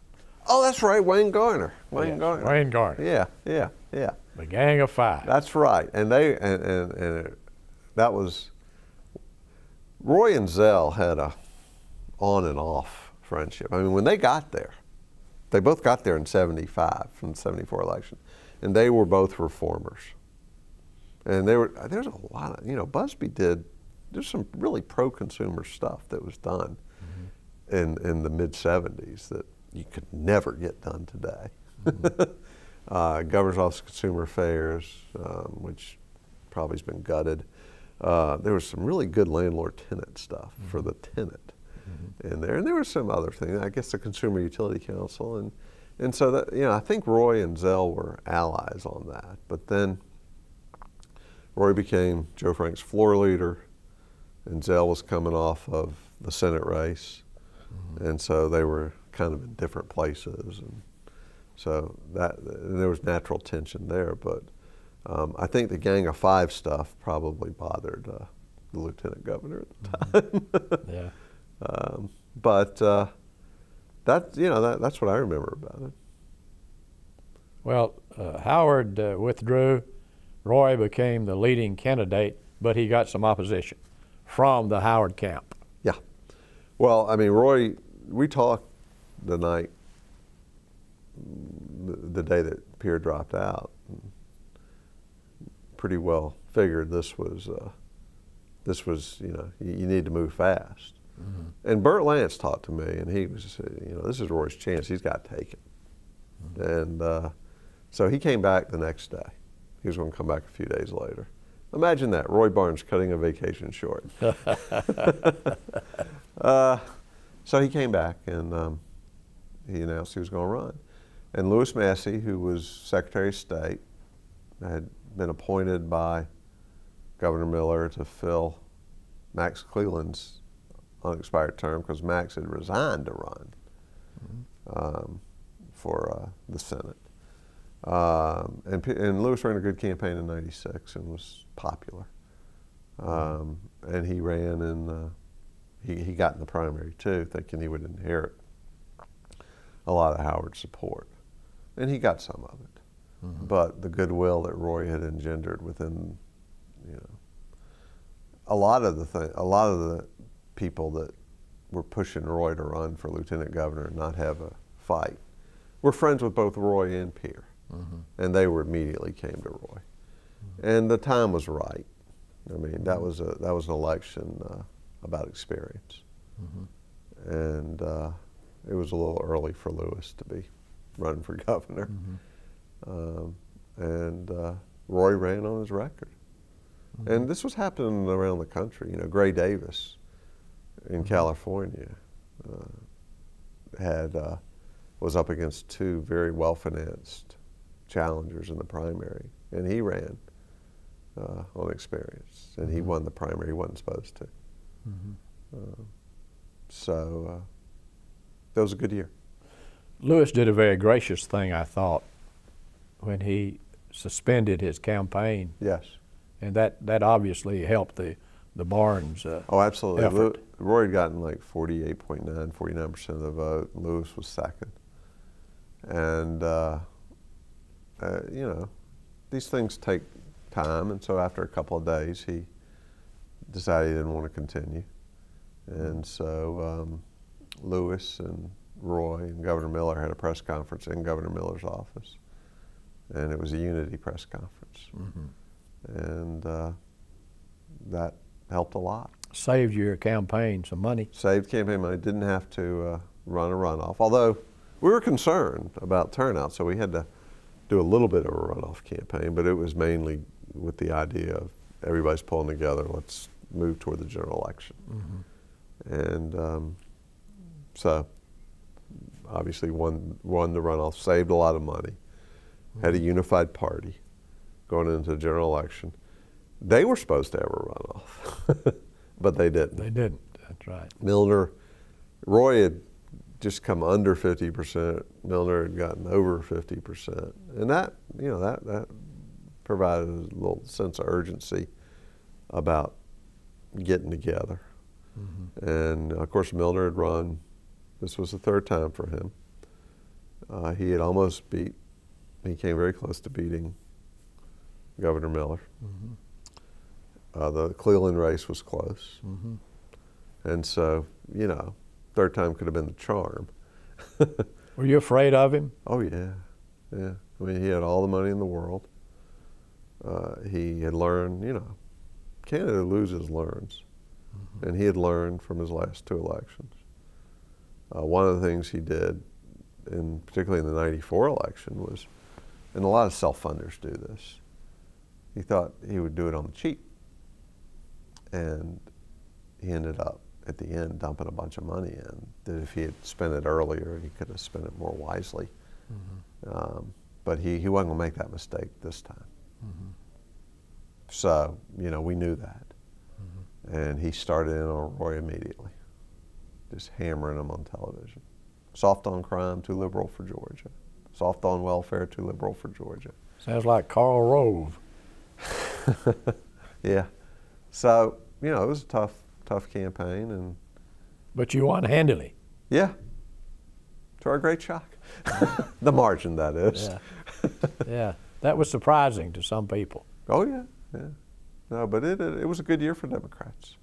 Speaker 2: Oh, that's right, Wayne Garner. Wayne Garner.
Speaker 1: Wayne Garner.
Speaker 2: Yeah.
Speaker 1: The Gang of Five.
Speaker 2: That's right, and that was Roy and Zell had a on and off friendship. When they got there, they both got there in '75 from the '74 election, and they were both reformers. And there's a lot of, Busby there's some really pro-consumer stuff that was done in the mid-'70s that you could never get done today. Governor's Office of Consumer Affairs, which probably has been gutted. There was some really good landlord-tenant stuff for the tenant in there, and there was some other things. I guess the Consumer Utility Council, and so that, you know, I think Roy and Zell were allies on that. But then Roy became Joe Frank's floor leader, and Zell was coming off of the Senate race, and so they were kind of in different places, and so and there was natural tension there. But I think the Gang of Five stuff probably bothered the lieutenant governor at the time.
Speaker 1: Yeah.
Speaker 2: But that's what I remember about it.
Speaker 1: Well, Howard withdrew. Roy became the leading candidate, but he got some opposition from the Howard camp.
Speaker 2: Yeah. Well, I mean, Roy, we talked the night, the day that Pierre dropped out. Pretty well figured this was, you know, you need to move fast. And Burt Lance talked to me, and he was, you know, this is Roy's chance. He's got to take it. And so he came back the next day. He was going to come back a few days later. Imagine that, Roy Barnes cutting a vacation short. So he came back, and he announced he was going to run. And Lewis Massey, who was Secretary of State, had been appointed by Governor Miller to fill Max Cleland's unexpired term, because Max had resigned to run for the Senate. And Lewis ran a good campaign in '96 and was popular. And he ran, and he got in the primary too, thinking he would inherit a lot of Howard's support. And he got some of it. But the goodwill that Roy had engendered within, you know, a lot of the people that were pushing Roy to run for lieutenant governor and not have a fight were friends with both Roy and Pierre. And they immediately came to Roy. And the time was right. I mean, that was an election about experience. And it was a little early for Lewis to be running for governor. Roy ran on his record. And this was happening around the country. You know, Gray Davis in California was up against two very well-financed challengers in the primary, and he ran on experience, and he won the primary he wasn't supposed to. So that was a good year.
Speaker 1: Lewis did a very gracious thing, I thought, when he suspended his campaign.
Speaker 2: Yes.
Speaker 1: And that obviously helped the Barnes
Speaker 2: oh, absolutely.
Speaker 1: effort.
Speaker 2: Roy had gotten like 48.9, 49% of the vote. Lewis was second. And, you know, these things take time. And so after a couple of days, he decided he didn't want to continue. And so Lewis and Roy and Governor Miller had a press conference in Governor Miller's office. And it was a unity press conference. And that helped a lot. Saved
Speaker 1: your campaign some money.
Speaker 2: Saved campaign money. Didn't have to run a runoff. Although we were concerned about turnout, so we had to do a little bit of a runoff campaign, but it was mainly with the idea of everybody's pulling together, let's move toward the general election. And so obviously won the runoff, saved a lot of money, had a unified party going into the general election. They were supposed to have a runoff, but they didn't.
Speaker 1: They didn't, that's right.
Speaker 2: Roy had just come under 50%, Milner had gotten over 50%. And that, you know, that provided a little sense of urgency about getting together. And of course, Milner had run, this was the third time for him. He had almost he came very close to beating Governor Miller. The Cleland race was close. And so, you know, third time could have been the charm.
Speaker 1: Were you afraid of him?
Speaker 2: Oh, yeah. Yeah. I mean, he had all the money in the world. He had learned, you know, Canada loses learns. And he had learned from his last two elections. One of the things he did, particularly in the '94 election, was, and a lot of self-funders do this, he thought he would do it on the cheap. And he ended up, at the end, dumping a bunch of money in that if he had spent it earlier, he could have spent it more wisely. But he wasn't going to make that mistake this time. So, you know, we knew that. And he started in on Roy immediately, just hammering him on television. Soft on crime, too liberal for Georgia. Soft on welfare, too liberal for Georgia.
Speaker 1: Sounds like Karl Rove.
Speaker 2: Yeah. So, you know, it was a tough campaign. And
Speaker 1: But you won handily.
Speaker 2: yeah, to our great shock. The margin, that is.
Speaker 1: Yeah. Yeah. That was surprising to some people.
Speaker 2: Oh, yeah, yeah. No, but it was a good year for Democrats.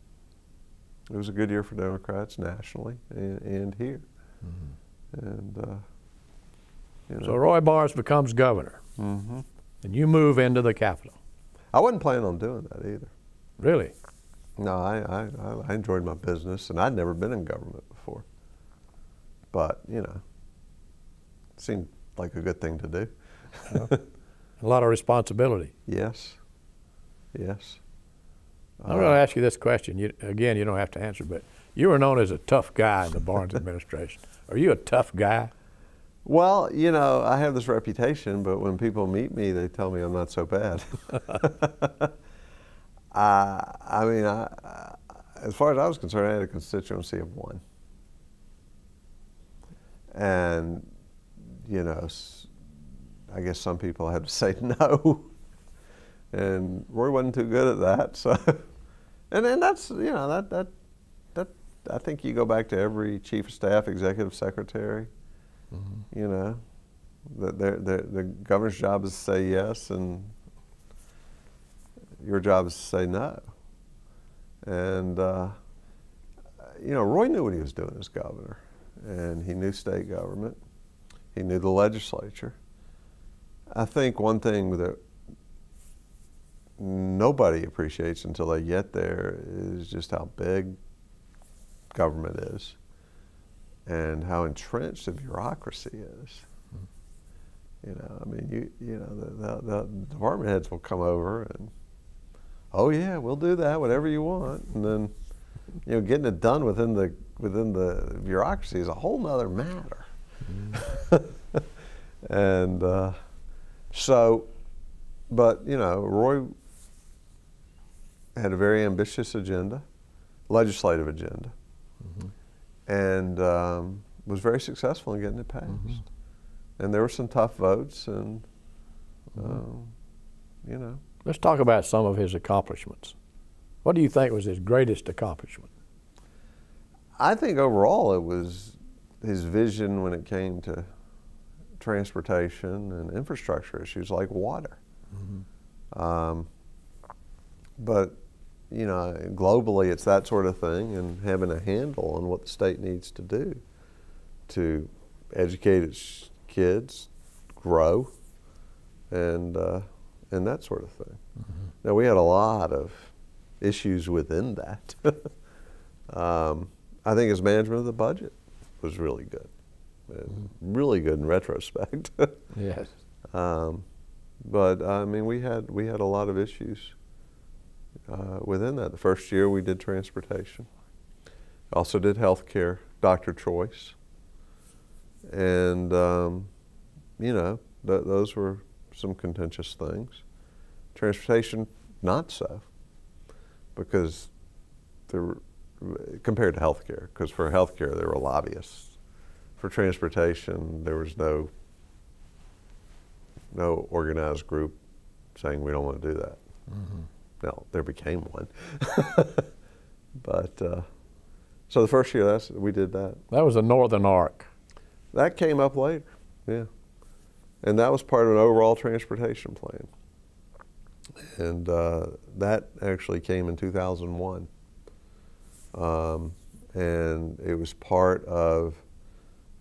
Speaker 2: It was a good year for Democrats nationally and here. And, you know.
Speaker 1: So Roy Barnes becomes governor, and you move into the Capitol.
Speaker 2: I wasn't planning on doing that either.
Speaker 1: Really?
Speaker 2: No, I enjoyed my business, and I'd never been in government before. But, you know, it seemed like a good thing to do.
Speaker 1: A lot of responsibility.
Speaker 2: Yes, yes.
Speaker 1: I'm going to ask you this question. Again, you don't have to answer, but you were known as a tough guy in the Barnes administration. Are you a tough guy?
Speaker 2: Well, you know, I have this reputation, but when people meet me, they tell me I'm not so bad. I mean, as far as I was concerned, I had a constituency of 1. And, you know, I guess some people had to say no. And Roy wasn't too good at that. So, and that's, you know, that I think you go back to every chief of staff, executive secretary, you know, the governor's job is to say yes, and your job is to say no. And, you know, Roy knew what he was doing as governor, and he knew state government. He knew the legislature. I think one thing that nobody appreciates until they get there is just how big government is and how entrenched the bureaucracy is. You know, I mean, you know, the department heads will come over and, oh yeah, we'll do that, whatever you want, and then, you know, getting it done within the bureaucracy is a whole nother matter. And so, but you know, Roy had a very ambitious agenda, legislative agenda, and was very successful in getting it passed. And there were some tough votes, and you know.
Speaker 1: Let's talk about some of his accomplishments. What do you think was his greatest accomplishment?
Speaker 2: I think overall it was his vision when it came to transportation and infrastructure issues like water. But, you know, globally it's that sort of thing, and having a handle on what the state needs to do to educate its kids, grow, and that sort of thing. Now, we had a lot of issues within that. I think his management of the budget was really good. Really good in retrospect.
Speaker 1: Yes.
Speaker 2: But I mean, we had a lot of issues within that. The first year we did transportation. Also did health care, doctor choice, and you know, those were some contentious things. Transportation, not so, because there were, compared to health care, because for health care there were lobbyists. For transportation, there was no organized group saying we don't want to do that. Now, there became one. But, so the first year we did that.
Speaker 1: That was the Northern Arc.
Speaker 2: That came up later, yeah. And that was part of an overall transportation plan. And that actually came in 2001. And it was part of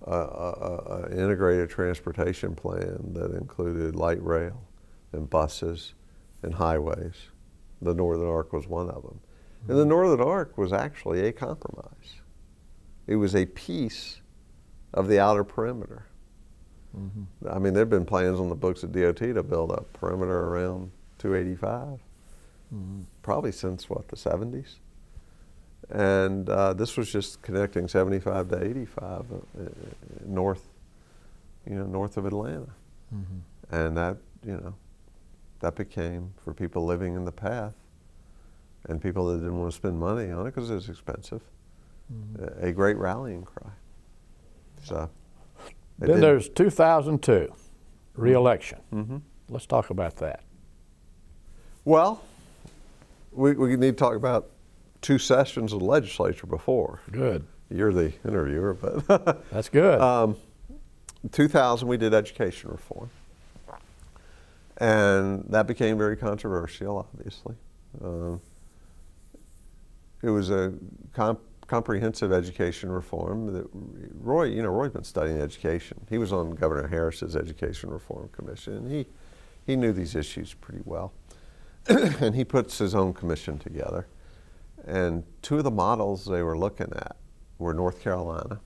Speaker 2: an integrated transportation plan that included light rail and buses and highways. The Northern Arc was one of them. And the Northern Arc was actually a compromise. It was a piece of the outer perimeter. I mean, there have been plans on the books at DOT to build a perimeter around 285, probably since what, the 70s. And this was just connecting 75 to 85 north of Atlanta. And that, that became, for people living in the path and people that didn't want to spend money on it because it was expensive, a great rallying cry. So
Speaker 1: then there's 2002, re-election. Let's talk about that.
Speaker 2: Well, we need to talk about 2 sessions of the legislature before.
Speaker 1: Good.
Speaker 2: You're the interviewer, but
Speaker 1: that's good.
Speaker 2: 2000, we did education reform, and that became very controversial. Obviously, it was a comprehensive education reform that Roy's been studying education. He was on Governor Harris's Education Reform Commission, and he knew these issues pretty well, and he puts his own commission together. And 2 of the models they were looking at were North Carolina,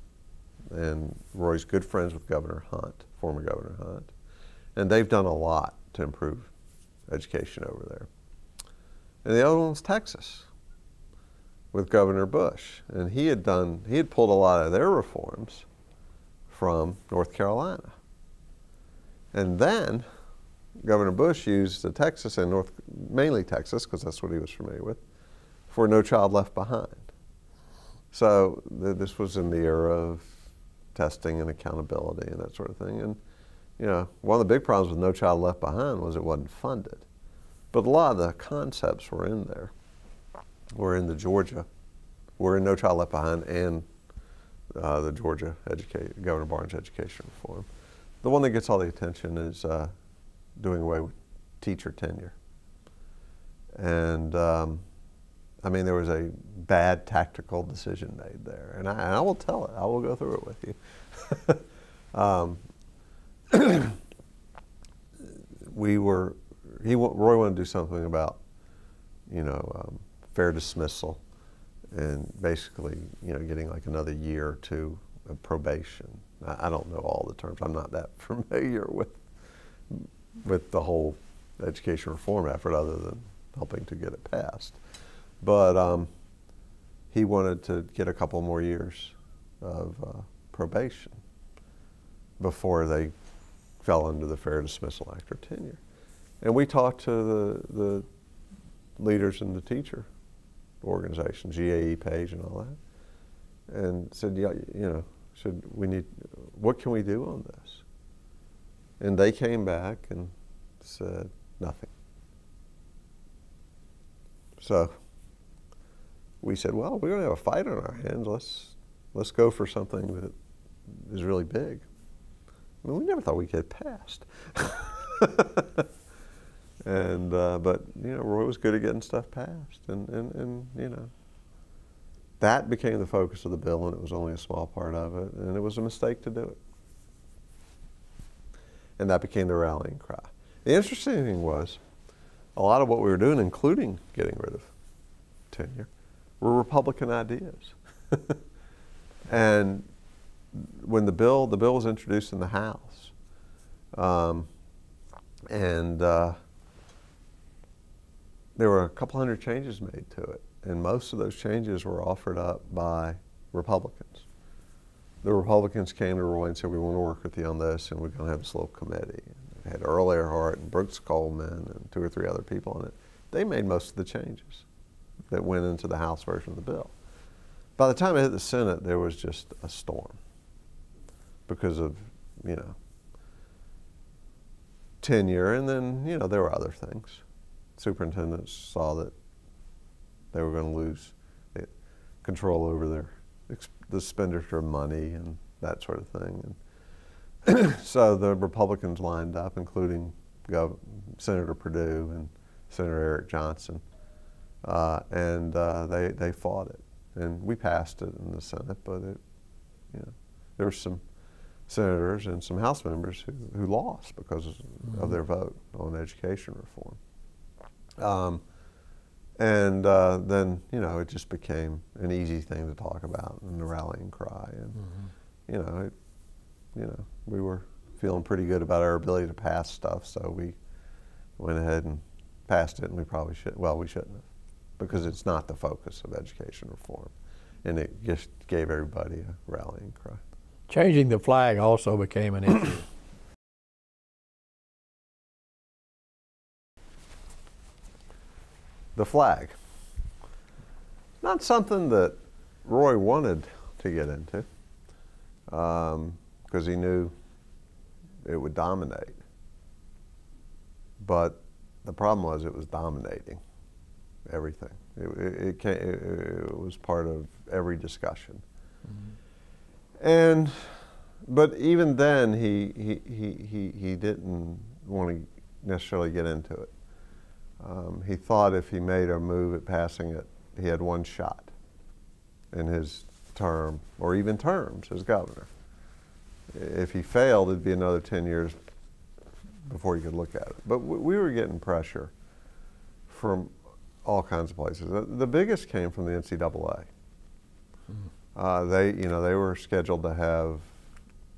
Speaker 2: and Roy's good friends with Governor Hunt, former Governor Hunt, and they've done a lot to improve education over there. And the other one was Texas, with Governor Bush, and he had pulled a lot of their reforms from North Carolina. And then Governor Bush used the Texas and mainly Texas, because that's what he was familiar with, for No Child Left Behind. So this was in the era of testing and accountability and that sort of thing. And one of the big problems with No Child Left Behind was it wasn't funded. But a lot of the concepts were in there. We're in No Child Left Behind and the Georgia Governor Barnes education reform. The one that gets all the attention is doing away with teacher tenure. And I mean, there was a bad tactical decision made there, and I will tell it. I will go through it with you. Roy wanted to do something about, fair dismissal, and basically, getting like another year or 2 of probation. I don't know all the terms. I'm not that familiar with the whole education reform effort, other than helping to get it passed. But he wanted to get a couple more years of probation before they fell under the Fair Dismissal Act or tenure. And we talked to the leaders in the teacher organizations, GAE, Page, and all that, and said, what can we do on this? And they came back and said nothing. So we said, well, we're going to have a fight on our hands. Let's go for something that is really big. I mean, we never thought we'd get passed. And but Roy was good at getting stuff passed, and that became the focus of the bill, and it was only a small part of it, and it was a mistake to do it. And that became the rallying cry. The interesting thing was, a lot of what we were doing, including getting rid of tenure, were Republican ideas. And when the bill was introduced in the House, there were a couple hundred changes made to it, and most of those changes were offered up by Republicans. The Republicans came to Roy and said, we want to work with you on this, and we're going to have this little committee. And they had Earl Earhart and Brooks Coleman and 2 or 3 other people on it. They made most of the changes that went into the House version of the bill. By the time it hit the Senate, there was just a storm because of, tenure, and then, there were other things. Superintendents saw that they were going to lose control over the expenditure of money and that sort of thing. And so the Republicans lined up, including Senator Perdue and Senator Eric Johnson, and they fought it. And we passed it in the Senate, but there were some senators and some House members who lost because of their vote on education reform. And then, it just became an easy thing to talk about in the rallying cry. And, we were feeling pretty good about our ability to pass stuff, so we went ahead and passed it, and we probably should. Well, we shouldn't have, because it's not the focus of education reform, and it just gave everybody a rallying cry.
Speaker 1: Changing the flag also became an issue.
Speaker 2: The flag, not something that Roy wanted to get into, because he knew it would dominate. But the problem was it was dominating everything. It was part of every discussion. Mm-hmm. But even then, he didn't want to necessarily get into it. He thought if he made a move at passing it, he had one shot in his term, or even terms as governor. If he failed, it'd be another 10 years before he could look at it. But we were getting pressure from all kinds of places. The biggest came from the NCAA. Mm. They were scheduled to have,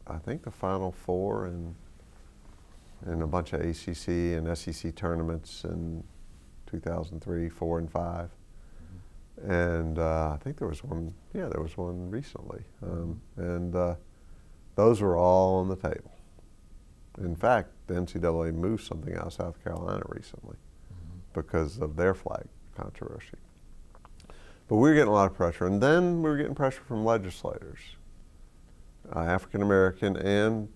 Speaker 2: I think, the Final Four and a bunch of ACC and SEC tournaments in 2003, 4, and 5. Mm-hmm. And I think there was one. Yeah, there was one recently. Those were all on the table. In fact, the NCAA moved something out of South Carolina recently because of their flag controversy. But we were getting a lot of pressure, and then we were getting pressure from legislators, African American and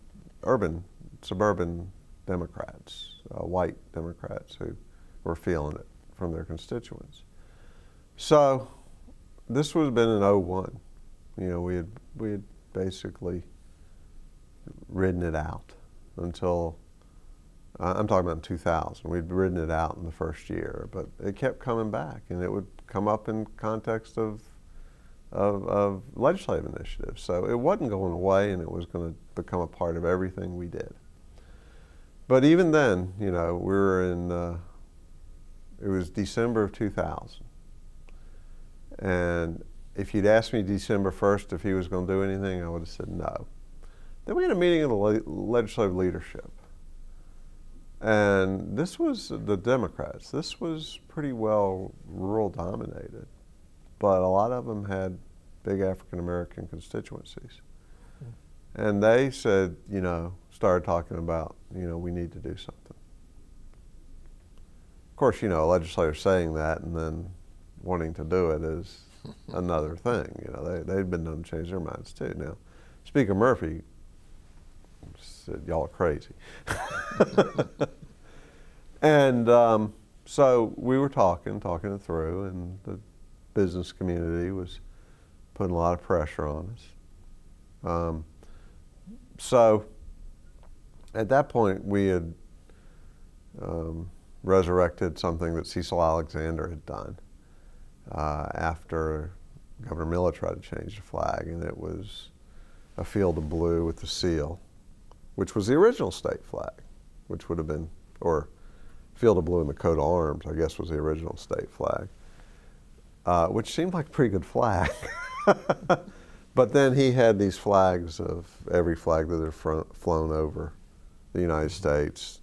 Speaker 2: suburban Democrats, white Democrats who were feeling it from their constituents. So this would have been in 2001. We had basically ridden it out until, I'm talking about 2000. We'd ridden it out in the first year, but it kept coming back, and it would come up in context of legislative initiatives. So it wasn't going away, and it was going to become a part of everything we did. But even then, we were in, it was December of 2000. And if you'd asked me December 1st if he was going to do anything, I would have said no. Then we had a meeting of the legislative leadership. And this was the Democrats. This was pretty well rural dominated. But a lot of them had big African American constituencies. And they said, started talking about, we need to do something. Of course, a legislator saying that and then wanting to do it is another thing. They'd been known to change their minds too. Now, Speaker Murphy said, y'all are crazy. And so we were talking it through, and the business community was putting a lot of pressure on us. So at that point, we had resurrected something that Cecil Alexander had done after Governor Miller tried to change the flag, and it was a field of blue with the seal, which was the original state flag, which would have been, or field of blue in the coat of arms, I guess, was the original state flag, which seemed like a pretty good flag. But then he had these flags of every flag that had flown over the United States,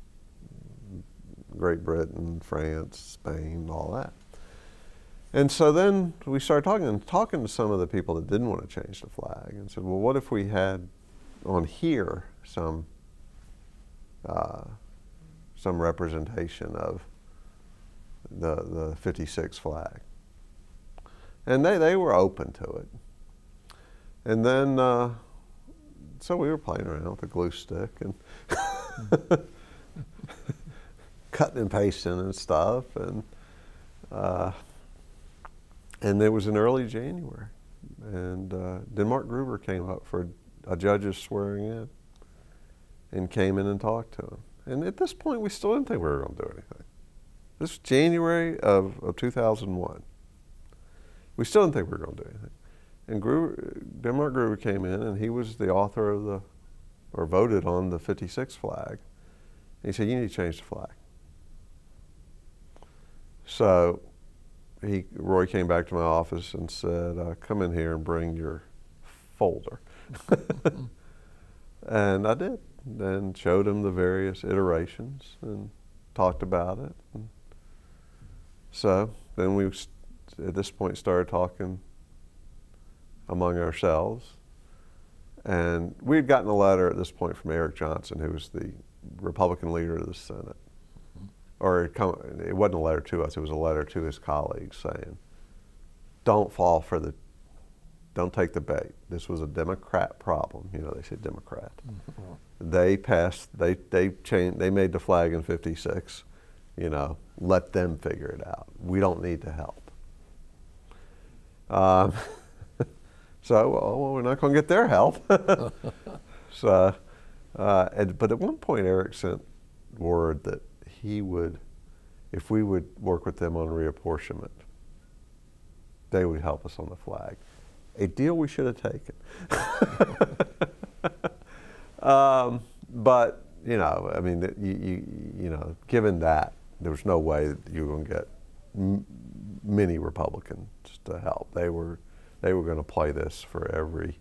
Speaker 2: Great Britain, France, Spain, all that. And so then we started talking to some of the people that didn't want to change the flag, and said, well, what if we had on here some representation of the 56 flag? And they were open to it. And then, so we were playing around with a glue stick and cutting and pasting and stuff. And it was in early January. And Denmark Gruber came up for a judge's swearing in and came in and talked to him. And at this point, we still didn't think we were going to do anything. This was January of 2001. We still didn't think we were going to do anything. And Denmark Gruber came in, and he was the author of or voted on the 56 flag. And he said, you need to change the flag. So Roy came back to my office and said, come in here and bring your folder. And I did, and showed him the various iterations and talked about it. And So then we, at this point, started talking among ourselves. And we had gotten a letter at this point from Eric Johnson, who was the Republican leader of the Senate. Or it wasn't a letter to us, it was a letter to his colleagues saying, don't take the bait. This was a Democrat problem. You know, they say Democrat. They passed, they made the flag in '56. You know, let them figure it out. We don't need to help. So, well, we're not going to get their help. So, but at one point, Eric sent word that he would, if we would work with them on reapportionment, they would help us on the flag. A deal we should have taken. But, you know, I mean, you know, given that, there was no way that you were going to get many Republicans to help. They were going to play this for every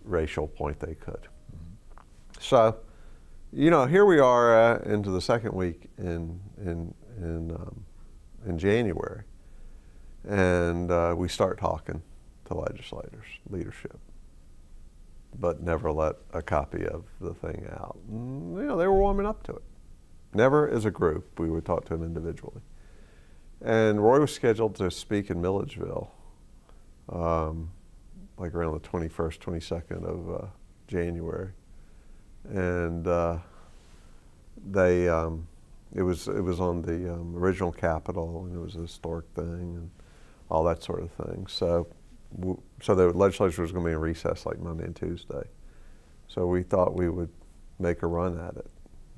Speaker 2: racial point they could. So, you know, here we are into the second week in January, and we start talking to legislators, leadership, but never let a copy of the thing out. And, you know, they were warming up to it. Never as a group. We would talk to them individually. And Roy was scheduled to speak in Milledgeville, like around the 21st, 22nd of January. And it was on the original Capitol, and it was a historic thing and all that sort of thing. So the legislature was going to be in recess like Monday and Tuesday. So we thought we would make a run at it.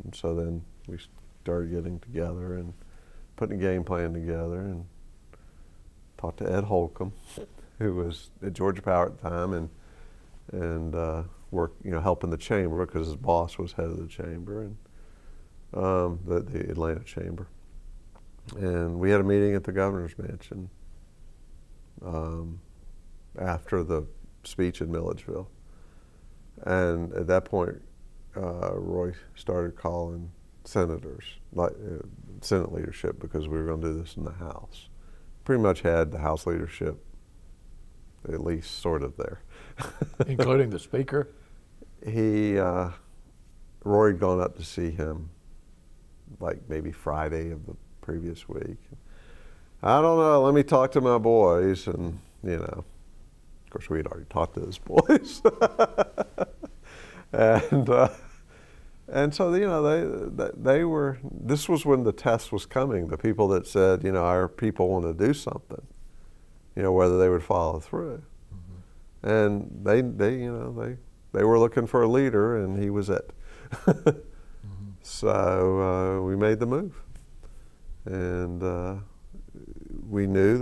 Speaker 2: And so then we started getting together and putting a game plan together, and talked to Ed Holcomb, who was at Georgia Power at the time, and worked, you know, helping the chamber because his boss was head of the chamber, and the Atlanta chamber. And we had a meeting at the governor's mansion after the speech in Milledgeville. And at that point, Roy started calling senators, like Senate leadership, because we were going to do this in the House. Pretty much had the House leadership at least sort of there.
Speaker 1: Including the Speaker?
Speaker 2: Roy had gone up to see him like maybe Friday of the previous week. I don't know, let me talk to my boys, and, you know, of course we had already talked to his boys. And so, you know, they were, this was when the test was coming, the people that said, you know, our people want to do something, you know, whether they would follow through. And they you know, they were looking for a leader, and he was it. So we made the move. And we knew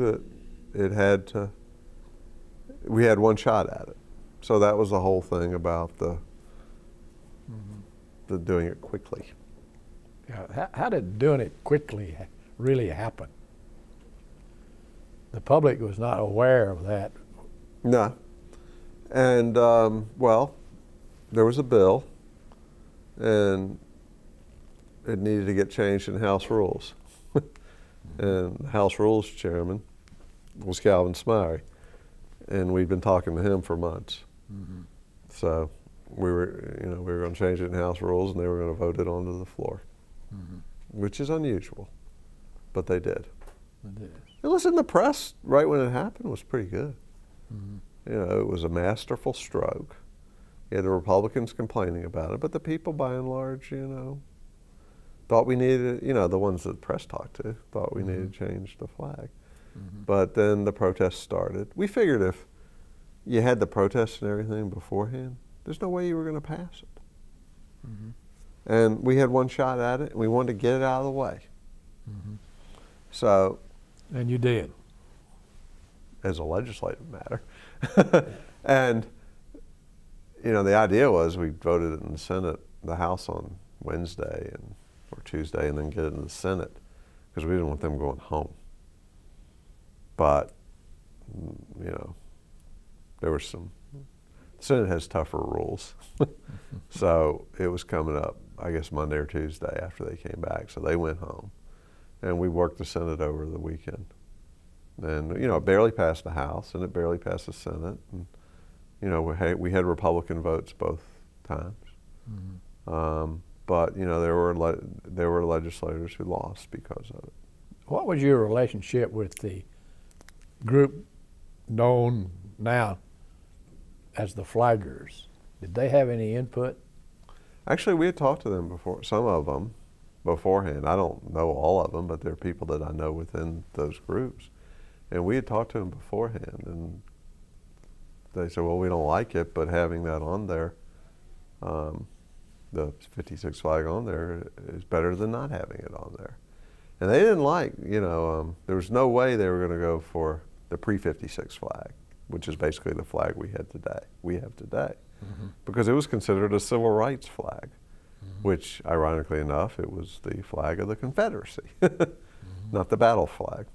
Speaker 2: that we had one shot at it. So that was the whole thing about the doing it quickly.
Speaker 1: Yeah, how did doing it quickly really happen? The public was not aware of that.
Speaker 2: No. And, well, there was a bill, and it needed to get changed in House rules. And the House Rules chairman was Calvin Smyrie, and we'd been talking to him for months. So we were going to change it in House Rules, and they were going to vote it onto the floor, which is unusual, but they did.
Speaker 1: It is.
Speaker 2: And listen, the press right when it happened was pretty good. You know, it was a masterful stroke. You had the Republicans complaining about it, but the people, by and large, you know, thought we needed, you know, the ones that the press talked to, thought we needed to change the flag. But then the protests started. We figured if you had the protests and everything beforehand, there's no way you were going to pass it. And we had one shot at it, and we wanted to get it out of the way. So.
Speaker 1: And you did.
Speaker 2: As a legislative matter. And, you know, the idea was we voted it in the Senate, the House on Wednesday or Tuesday, and then get it in the Senate, because we didn't want them going home. But, you know, there were some, the Senate has tougher rules. So it was coming up, I guess, Monday or Tuesday after they came back. So they went home. and we worked the Senate over the weekend. And, you know, it barely passed the House, and it barely passed the Senate. And, you know, we had Republican votes both times. But, you know, there were legislators who lost because of it.
Speaker 1: What was your relationship with the group known now as the Flaggers? Did they have any input?
Speaker 2: Actually, we had talked to them before, some of them beforehand. I don't know all of them, but there are people that I know within those groups. And we had talked to them beforehand, and they said, well, we don't like it, but having that on there, the 56 flag on there, is better than not having it on there. And they didn't like, you know, there was no way they were going to go for the pre-56 flag, which is basically the flag we have today, because it was considered a civil rights flag, which, ironically enough, it was the flag of the Confederacy, not the battle flag.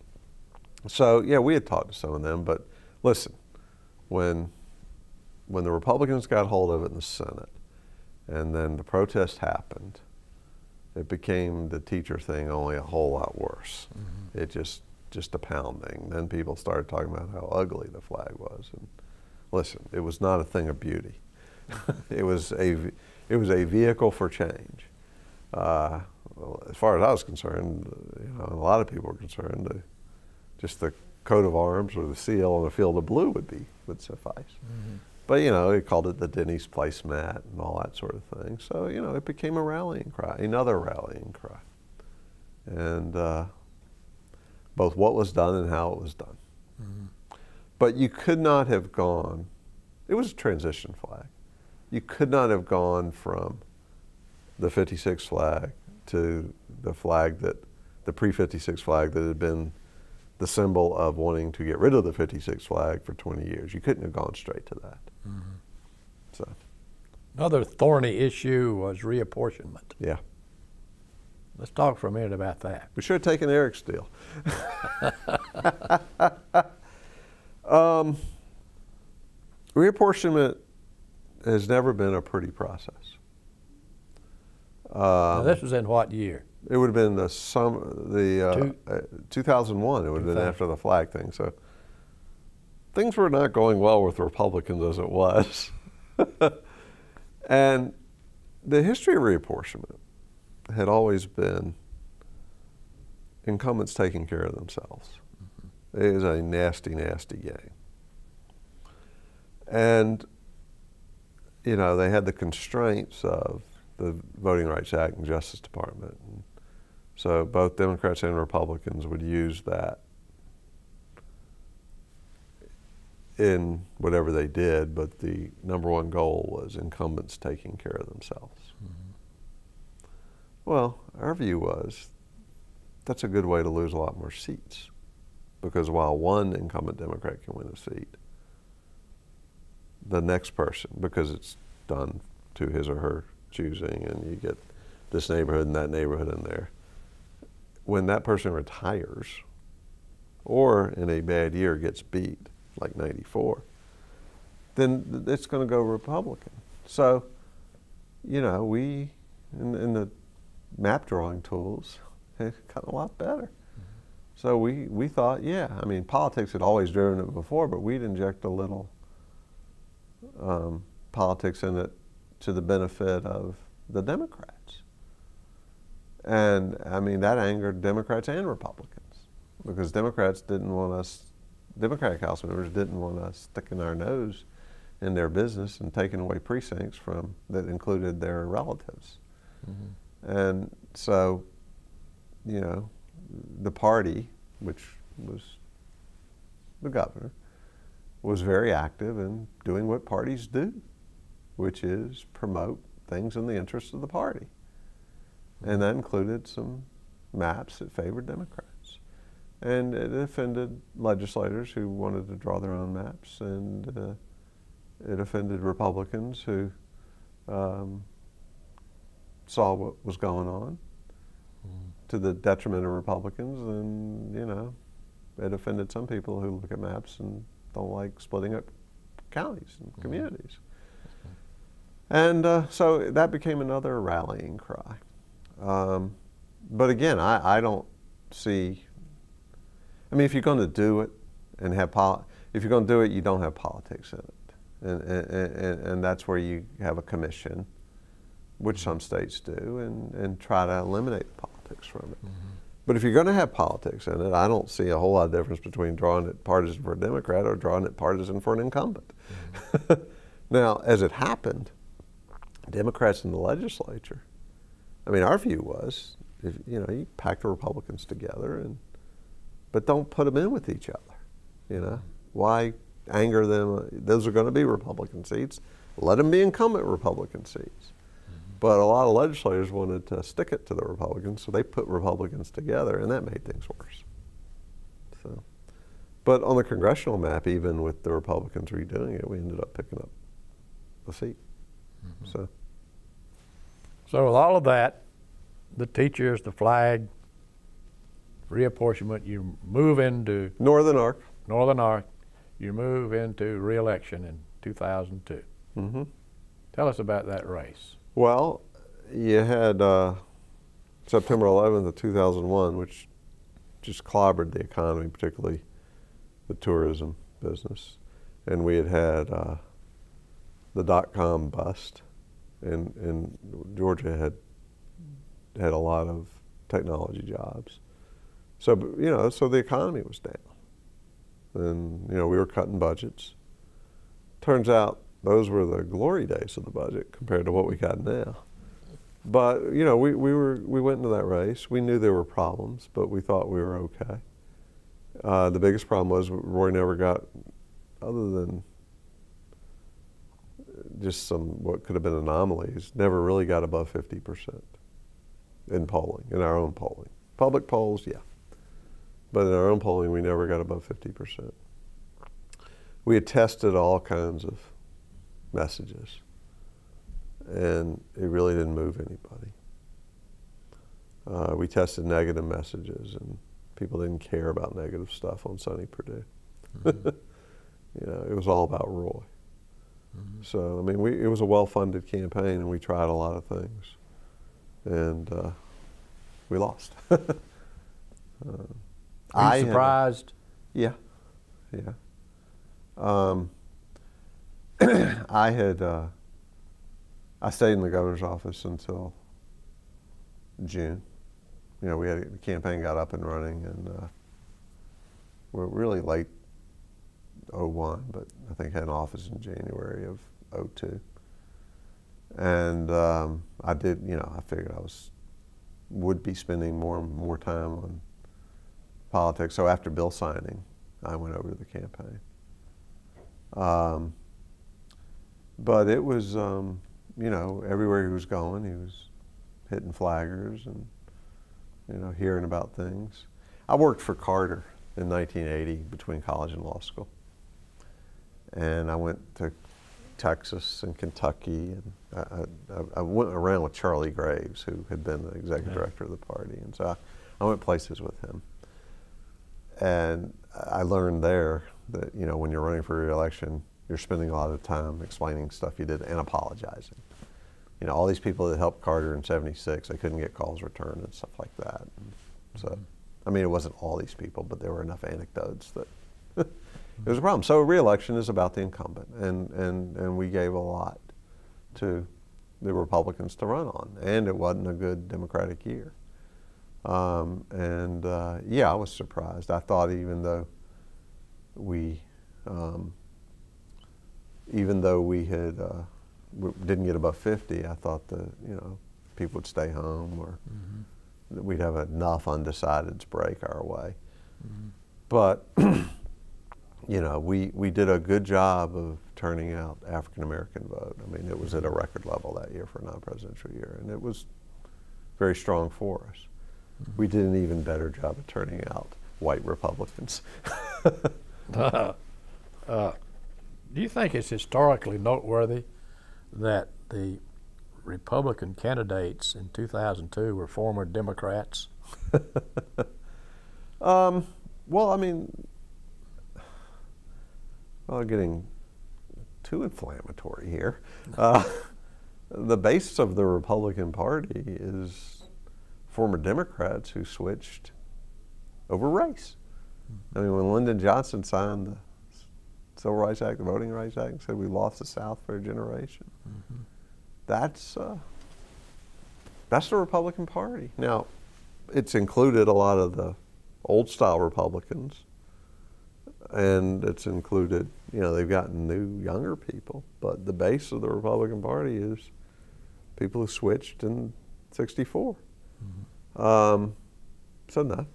Speaker 2: So, yeah, we had talked to some of them, but listen, when the Republicans got hold of it in the Senate, and then the protest happened, it became the teacher thing, only a whole lot worse. It just a pounding. Then people started talking about how ugly the flag was. And listen, it was not a thing of beauty. It was a vehicle for change. As far as I was concerned, you know, and a lot of people were concerned, just the coat of arms or the seal on a field of blue would suffice. But, you know, he called it the Denny's placemat and all that sort of thing. So, you know, it became a rallying cry, another rallying cry. And both what was done and how it was done. But you could not have gone, it was a transition flag. You could not have gone from the 56 flag to the flag the pre-56 flag that had been the symbol of wanting to get rid of the 56 flag for 20 years. You couldn't have gone straight to that. So,
Speaker 1: another thorny issue was reapportionment.
Speaker 2: Yeah.
Speaker 1: Let's talk for a minute about that.
Speaker 2: We should have taken Eric's deal. Reapportionment has never been a pretty process.
Speaker 1: Now this was in what year?
Speaker 2: It would have been 2001. It would have been after the flag thing. So things were not going well with Republicans as it was. And the history of reapportionment had always been incumbents taking care of themselves. It is a nasty, nasty game. And, you know, they had the constraints of the Voting Rights Act and Justice Department. And so both Democrats and Republicans would use that in whatever they did, but the number one goal was incumbents taking care of themselves. Well, our view was that's a good way to lose a lot more seats, because while one incumbent Democrat can win a seat, the next person, because it's done to his or her choosing, and you get this neighborhood and that neighborhood in there, when that person retires or in a bad year gets beat, like 94, then it's going to go Republican. So, you know, we, in the map drawing tools, have gotten a lot better. So we thought, yeah, I mean, politics had always driven it before, but we'd inject a little politics in it to the benefit of the Democrats. And, I mean, that angered Democrats and Republicans, because Democrats didn't want us, Democratic House members didn't want us sticking our nose in their business and taking away precincts from that included their relatives. And so, you know, the party, which was the governor, was very active in doing what parties do, which is promote things in the interest of the party. And that included some maps that favored Democrats. And it offended legislators who wanted to draw their own maps, and it offended Republicans who saw what was going on to the detriment of Republicans. And, you know, it offended some people who look at maps and don't like splitting up counties and communities. And so that became another rallying cry. But again, I don't see. I mean, if you're going to do it and have if you're going to do it, you don't have politics in it, and that's where you have a commission, which some states do, and try to eliminate the politics from it. But if you're going to have politics in it, I don't see a whole lot of difference between drawing it partisan for a Democrat or drawing it partisan for an incumbent. Now, as it happened, Democrats in the legislature, I mean, our view was, if, you pack the Republicans together, but don't put them in with each other. Why anger them? Those are going to be Republican seats. Let them be incumbent Republican seats. But a lot of legislators wanted to stick it to the Republicans, so they put Republicans together, and that made things worse. So, but on the congressional map, even with the Republicans redoing it, we ended up picking up a seat. So
Speaker 1: with all of that, the teachers, the flag, reapportionment, you move into
Speaker 2: Northern Arc.
Speaker 1: You move into re-election in 2002. Tell us about that race.
Speaker 2: Well, you had September 11th of 2001, which just clobbered the economy, particularly the tourism business. And we had the dot-com bust, and Georgia had a lot of technology jobs. So, so the economy was down. And, we were cutting budgets. Turns out those were the glory days of the budget compared to what we got now. But, we went into that race. We knew there were problems, but we thought we were okay. The biggest problem was Roy never got, other than just what could have been anomalies, never really got above 50% in polling, in our own polling. Public polls, yeah. But in our own polling, we never got above 50%. We had tested all kinds of messages, and it really didn't move anybody. We tested negative messages, and people didn't care about negative stuff on Sonny Perdue. It was all about Roy. So, I mean, it was a well-funded campaign, and we tried a lot of things, and we lost.
Speaker 1: Are you surprised?
Speaker 2: Yeah. I stayed in the governor's office until June. The campaign got up and running, and we're really late 01, but I think had an office in January of 02. And I did, I figured I would be spending more time on politics. So after bill signing, I went over to the campaign. But it was, everywhere he was going, he was hitting flaggers and, hearing about things. I worked for Carter in 1980 between college and law school. And I went to Texas and Kentucky, and I went around with Charlie Graves, who had been the executive director of the party. And so I went places with him. And I learned there that, when you're running for re-election, you're spending a lot of time explaining stuff you did and apologizing. All these people that helped Carter in '76, they couldn't get calls returned and stuff like that. And so, I mean, it wasn't all these people, but there were enough anecdotes that it was a problem. So re-election is about the incumbent, and we gave a lot to the Republicans to run on, and it wasn't a good Democratic year. Yeah, I was surprised. I thought even though we had didn't get above 50, I thought that people would stay home, or that we'd have enough undecideds break our way. But we did a good job of turning out African American vote. I mean, it was at a record level that year for a non-presidential year, and it was very strong for us. We did an even better job of turning out white Republicans.
Speaker 1: Do you think it's historically noteworthy that the Republican candidates in 2002 were former Democrats?
Speaker 2: Well, I mean, getting too inflammatory here. The base of the Republican Party is former Democrats who switched over race. I mean, when Lyndon Johnson signed the Civil Rights Act, the Voting Rights Act, and said we lost the South for a generation, that's the Republican Party. Now, it's included a lot of the old-style Republicans, and it's included, you know, they've gotten new, younger people, but the base of the Republican Party is people who switched in '64. So no.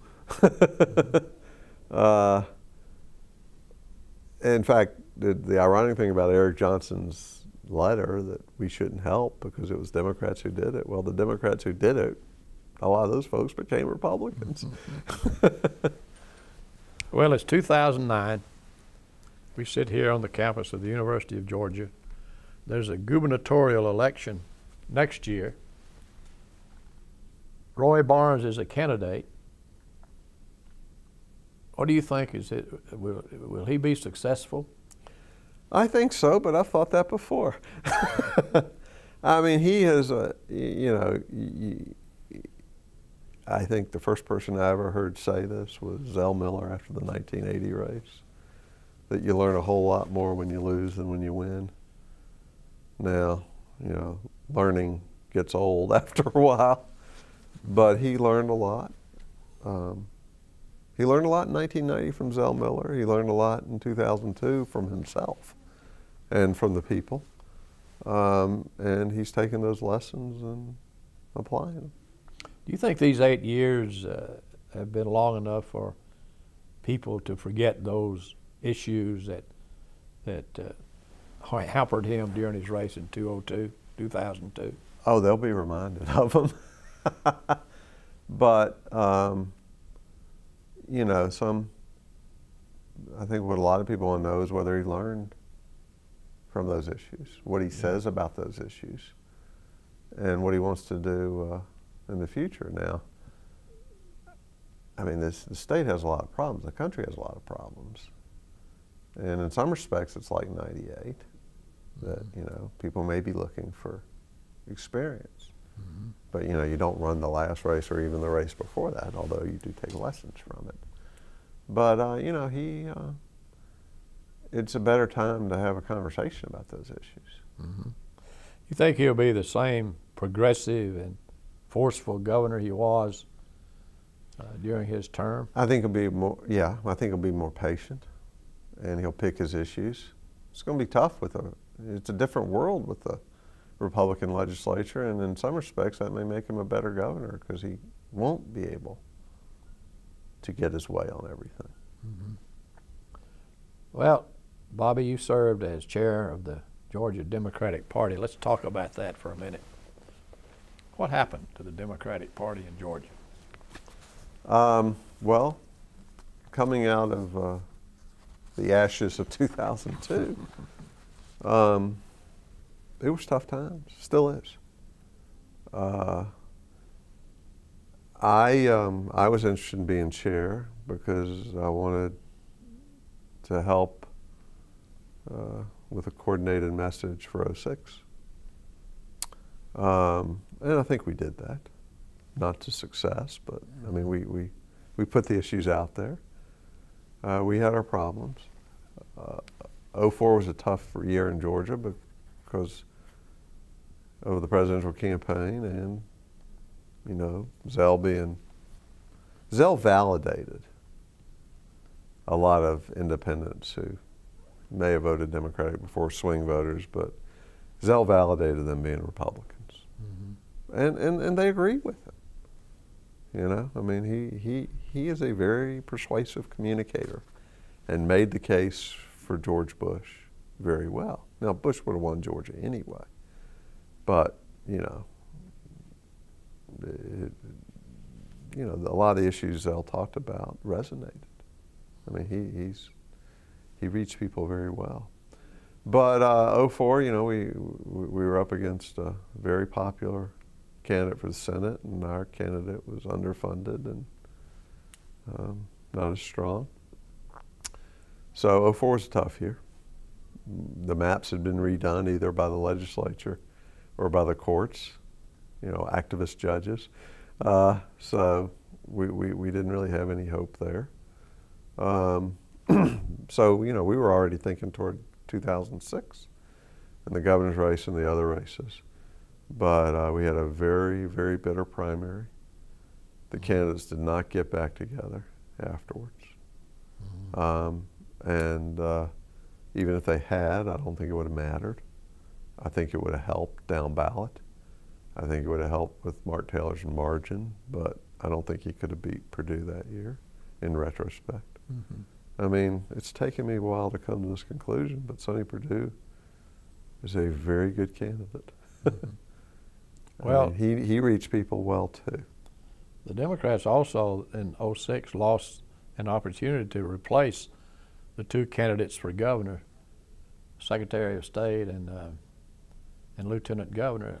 Speaker 2: In fact, the ironic thing about Eric Johnson's letter that we shouldn't help because it was Democrats who did it. Well, the Democrats who did it, a lot of those folks became Republicans.
Speaker 1: Well, it's 2009. We sit here on the campus of the University of Georgia. There's a gubernatorial election next year. Roy Barnes is a candidate. What do you think? Will he be successful?
Speaker 2: I think so, but I've thought that before. I mean, he has I think the first person I ever heard say this was Zell Miller after the 1980 race, that you learn a whole lot more when you lose than when you win. Now, you know, learning gets old after a while, but he learned a lot. He learned a lot in 1990 from Zell Miller. He learned a lot in 2002 from himself and from the people. And he's taken those lessons and applying them.
Speaker 1: Do you think these 8 years have been long enough for people to forget those issues that hampered him during his race in 2002?
Speaker 2: Oh, they'll be reminded of them. But, you know, I think what a lot of people want to know is whether he learned from those issues, what he says about those issues, and what he wants to do in the future. Now, I mean, the state has a lot of problems. The country has a lot of problems. And in some respects, it's like '98, that, you know, people may be looking for experience. But, you know, you don't run the last race or even the race before that, although you do take lessons from it. But, you know, it's a better time to have a conversation about those issues.
Speaker 1: You think he'll be the same progressive and forceful governor he was during his term?
Speaker 2: I think he'll be more, I think he'll be more patient, and he'll pick his issues. It's going to be tough it's a different world with the Republican legislature, and in some respects that may make him a better governor because he won't be able to get his way on everything.
Speaker 1: Well, Bobby, you served as chair of the Georgia Democratic Party. Let's talk about that for a minute. What happened to the Democratic Party in Georgia?
Speaker 2: Well, coming out of the ashes of 2002, it was tough times, still is. I was interested in being chair because I wanted to help with a coordinated message for '06. And I think we did that, not to success, but I mean, we put the issues out there. We had our problems. '04 was a tough year in Georgia because of the presidential campaign and, you know, Zell validated a lot of independents who may have voted Democratic before, swing voters, but Zell validated them being Republicans. And they agreed with him. You know, I mean, he is a very persuasive communicator and made the case for George Bush very well. Now, Bush would have won Georgia anyway, but, you know, a lot of the issues Zell talked about resonated. I mean, he reached people very well. But '04, you know, we were up against a very popular candidate for the Senate, and our candidate was underfunded and not as strong. So '04 was a tough year. The maps had been redone either by the legislature or by the courts, you know, activist judges. So we didn't really have any hope there. So, you know, we were already thinking toward 2006 and the governor's race and the other races. But we had a very, very bitter primary. The candidates did not get back together afterwards. Even if they had, I don't think it would have mattered. I think it would have helped down ballot. I think it would have helped with Mark Taylor's margin, but I don't think he could have beat Perdue that year in retrospect. I mean, it's taken me a while to come to this conclusion, but Sonny Perdue is a very good candidate.
Speaker 1: Well,
Speaker 2: I mean, he reached people well too.
Speaker 1: The Democrats also in '06 lost an opportunity to replace the two candidates for governor, Secretary of State and Lieutenant Governor.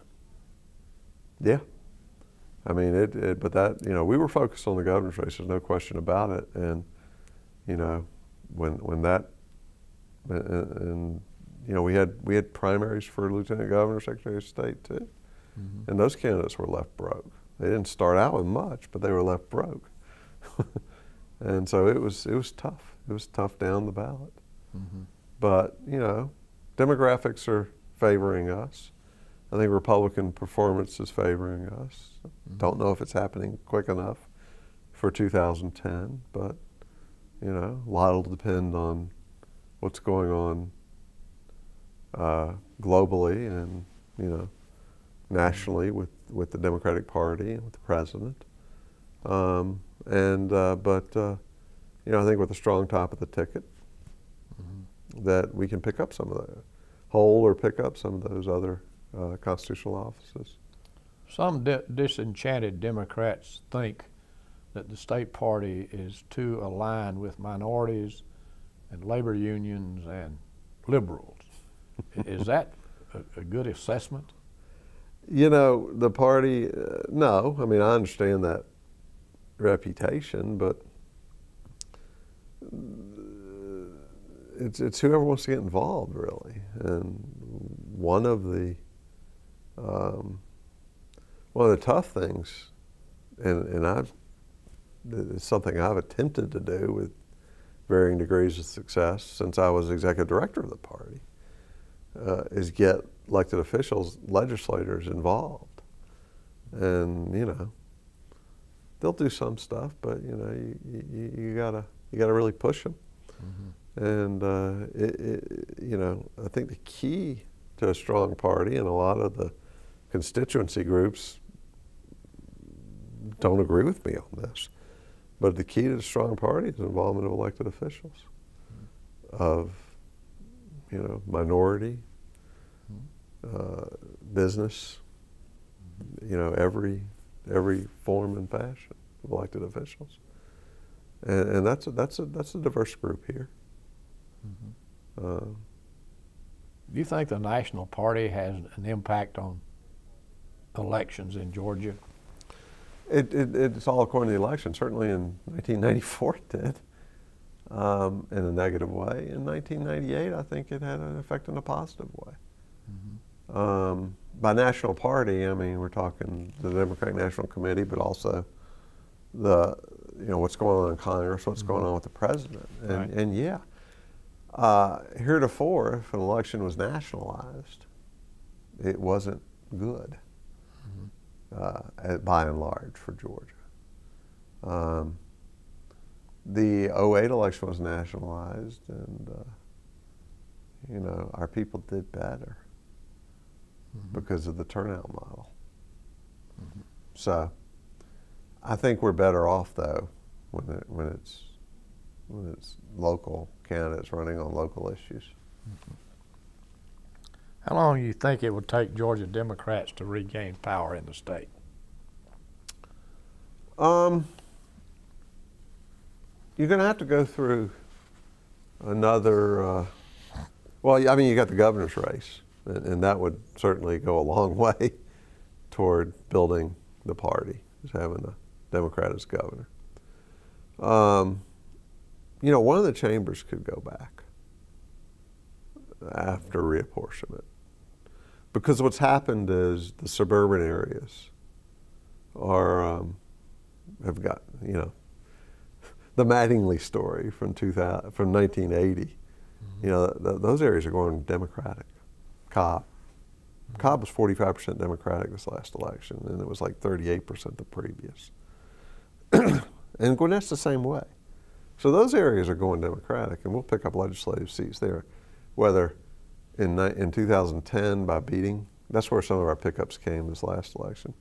Speaker 2: Yeah. I mean, but that, you know, we were focused on the governor's race, there's no question about it. And, you know, when that, and you know, we had primaries for Lieutenant Governor, Secretary of State too. And those candidates were left broke. They didn't start out with much, but they were left broke. And so it was tough. It was tough down the ballot. But, you know, demographics are favoring us. I think Republican performance is favoring us. Don't know if it's happening quick enough for 2010, but, you know, a lot will depend on what's going on globally and, you know, nationally with the Democratic Party and with the president. But you know, I think with a strong top of the ticket, that we can pick up some of the hold or pick up some of those other constitutional offices.
Speaker 1: Some disenchanted Democrats think that the state party is too aligned with minorities and labor unions and liberals. Is that a good assessment?
Speaker 2: You know, the party, no. I mean, I understand that reputation, but it's whoever wants to get involved, really. And one of the tough things, and it's something I've attempted to do with varying degrees of success since I was executive director of the party, is get elected officials, legislators involved. And, you know, they'll do some stuff, but, you know, you gotta really push them. And, you know, I think the key to a strong party, and a lot of the constituency groups don't agree with me on this, but the key to a strong party is involvement of elected officials, of, you know, minority, business, you know, every form and fashion of elected officials, and that's a diverse group here.
Speaker 1: Do you think the national party has an impact on elections in Georgia?
Speaker 2: It's all according to the election. Certainly in 1994 it did, in a negative way. In 1998, I think it had an effect in a positive way. By national party, I mean, we're talking the Democratic National Committee, but also the, you know, what's going on in Congress, what's going on with the president. And yeah, heretofore, if an election was nationalized, it wasn't good, by and large, for Georgia. The '08 election was nationalized, and, you know, our people did better because of the turnout model. So I think we're better off, though, when it's local candidates running on local issues.
Speaker 1: How long do you think it would take Georgia Democrats to regain power in the state?
Speaker 2: You're going to have to go through another, well, I mean, you got the governor's race, and that would certainly go a long way toward building the party, is having a Democrat as governor. You know, one of the chambers could go back after reapportionment, because what's happened is the suburban areas are have got, you know, the Mattingly story from 1980. You know, those areas are going Democratic. Cobb was 45% Democratic this last election, and it was like 38% the previous. And Gwinnett's the same way. So those areas are going Democratic, and we'll pick up legislative seats there. Whether in 2010 by beating, that's where some of our pickups came this last election,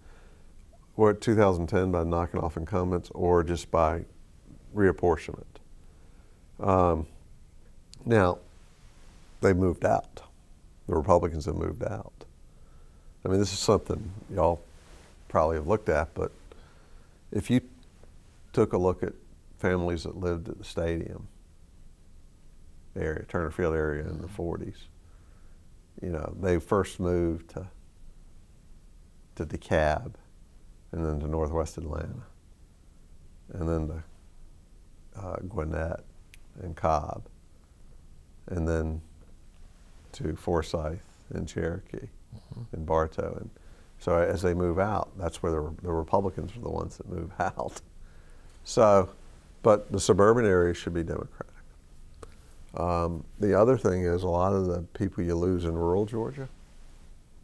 Speaker 2: or 2010 by knocking off incumbents, or just by reapportionment. Now, they've moved out. The Republicans have moved out. I mean, this is something y'all probably have looked at, but if you took a look at families that lived at the stadium area, Turner Field area in the 40s, you know, they first moved to DeKalb, and then to Northwest Atlanta, and then to Gwinnett and Cobb, and then to Forsyth and Cherokee and Bartow. And so as they move out, that's where the Republicans are the ones that move out. So, but the suburban areas should be Democratic. The other thing is a lot of the people you lose in rural Georgia,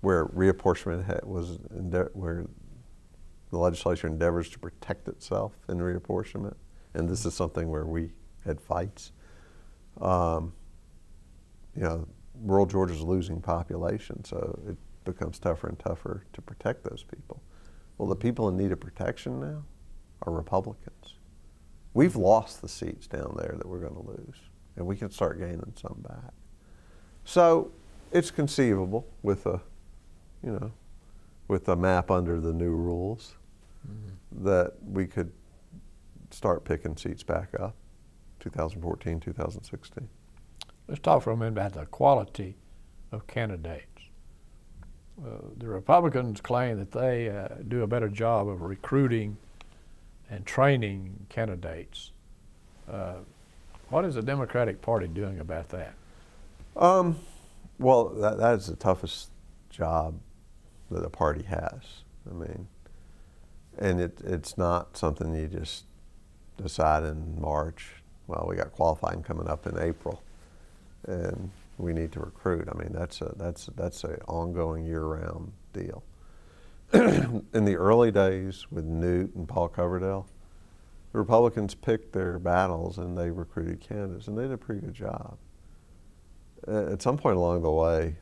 Speaker 2: where reapportionment where the legislature endeavors to protect itself in reapportionment, and this is something where we had fights. You know, rural Georgia's losing population, so it becomes tougher and tougher to protect those people. Well, the people in need of protection now are Republicans. We've lost the seats down there that we're going to lose, and we can start gaining some back. So it's conceivable with a, you know, with a map under the new rules that we could start picking seats back up, 2014, 2016.
Speaker 1: Let's talk for a minute about the quality of candidates. The Republicans claim that they do a better job of recruiting and training candidates. What is the Democratic Party doing about that?
Speaker 2: Well, that is the toughest job that a party has. I mean, and it's not something you just decide in March. Well, we got qualifying coming up in April, and we need to recruit. I mean, that's a ongoing year-round deal. In the early days with Newt and Paul Coverdale, the Republicans picked their battles and they recruited candidates, and they did a pretty good job. At some point along the way,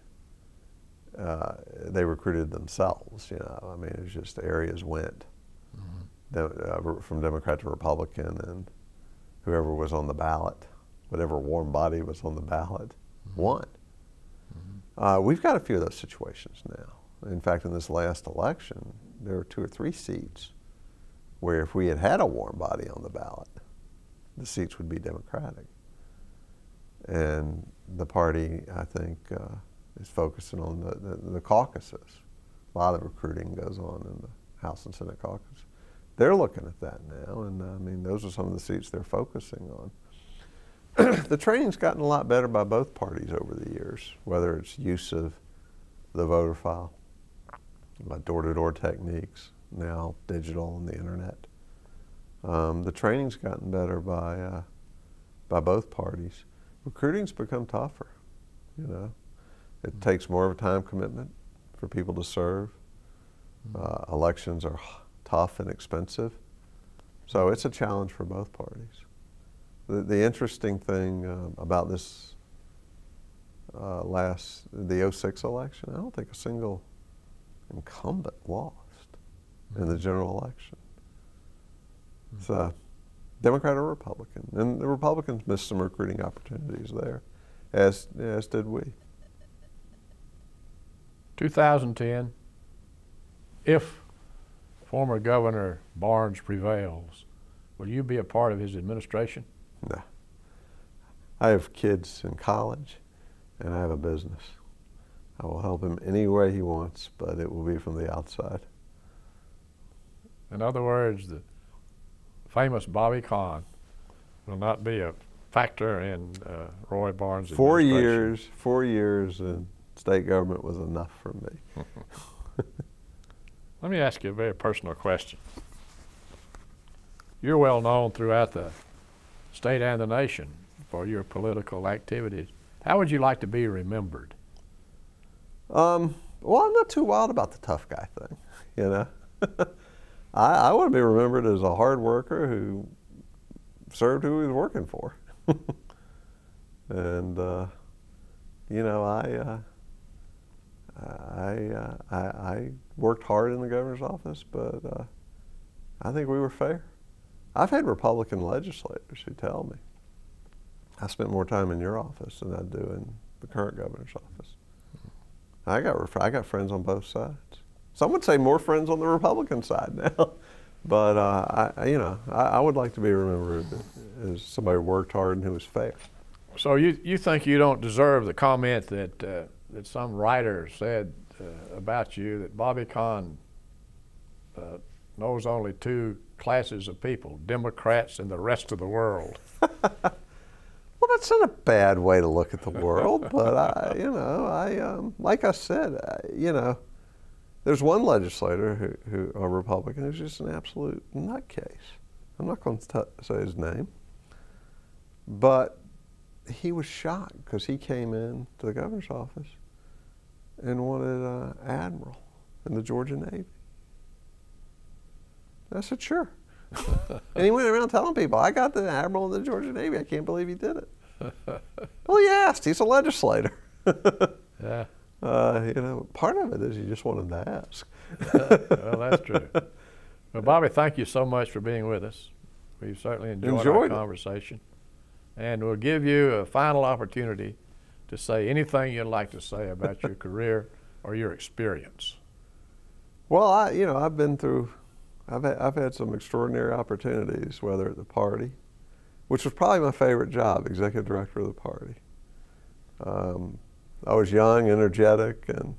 Speaker 2: they recruited themselves. You know, I mean, it was just areas went from Democrat to Republican, and whoever was on the ballot, whatever warm body was on the ballot, won. We've got a few of those situations now. In fact, in this last election, there were 2 or 3 seats where if we had had a warm body on the ballot, the seats would be Democratic. And the party, I think, is focusing on the caucuses. A lot of recruiting goes on in the House and Senate caucus. They're looking at that now, and I mean, those are some of the seats they're focusing on. The training's gotten a lot better by both parties over the years, whether it's use of the voter file, door-to-door techniques, now digital and the internet. The training's gotten better by both parties. Recruiting's become tougher, you know. It takes more of a time commitment for people to serve. Elections are tough and expensive. So it's a challenge for both parties. The interesting thing about this the 06 election, I don't think a single incumbent lost in the general election. So, Democrat or Republican. And the Republicans missed some recruiting opportunities there, as did we.
Speaker 1: 2010, if former Governor Barnes prevails, will you be a part of his administration?
Speaker 2: No. I have kids in college, and I have a business. I will help him any way he wants, but it will be from the outside.
Speaker 1: In other words, the famous Bobby Kahn will not be a factor in Roy Barnes' administration.
Speaker 2: 4 years in state government was enough for me.
Speaker 1: Let me ask you a very personal question. you're well known throughout the state and the nation for your political activities. How would you like to be remembered?
Speaker 2: Well, I'm not too wild about the tough guy thing, you know. I want to be remembered as a hard worker who served who he was working for. And, you know, I worked hard in the governor's office, but I think we were fair. I've had Republican legislators who tell me, I spent more time in your office than I do in the current governor's office. I got friends on both sides. Some would say more friends on the Republican side now, but I would like to be remembered as somebody who worked hard and who was fair.
Speaker 1: So you think you don't deserve the comment that some writer said about you, that Bobby Kahn knows only two classes of people, Democrats and the rest of the world?
Speaker 2: Well, that's not a bad way to look at the world, but like I said, there's one legislator who a Republican, who's just an absolute nutcase. I'm not going to say his name, but he was shocked because he came in to the governor's office and wanted an admiral in the Georgia Navy. I said, sure. And he went around telling people, I got the admiral in the Georgia Navy. I can't believe he did it. Well, he asked. He's a legislator.
Speaker 1: Yeah.
Speaker 2: Part of it is you just wanted to ask.
Speaker 1: Well, that's true. Well, Bobby, thank you so much for being with us. We've certainly enjoyed our conversation. And we'll give you a final opportunity to say anything you'd like to say about your career or your experience.
Speaker 2: Well, I've been through, I've had some extraordinary opportunities, whether at the party, which was probably my favorite job, executive director of the party. I was young, energetic, and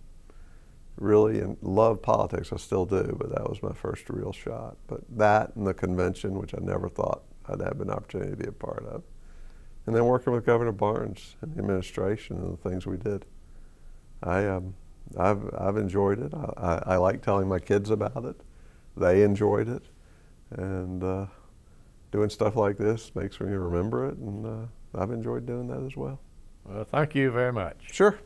Speaker 2: really loved politics. I still do, but that was my first real shot. But that and the convention, which I never thought I'd have an opportunity to be a part of. And then working with Governor Barnes and the administration and the things we did. I've enjoyed it. I like telling my kids about it. They enjoyed it. And doing stuff like this makes me remember it, and I've enjoyed doing that as well.
Speaker 1: Well, thank you very much.
Speaker 2: Sure.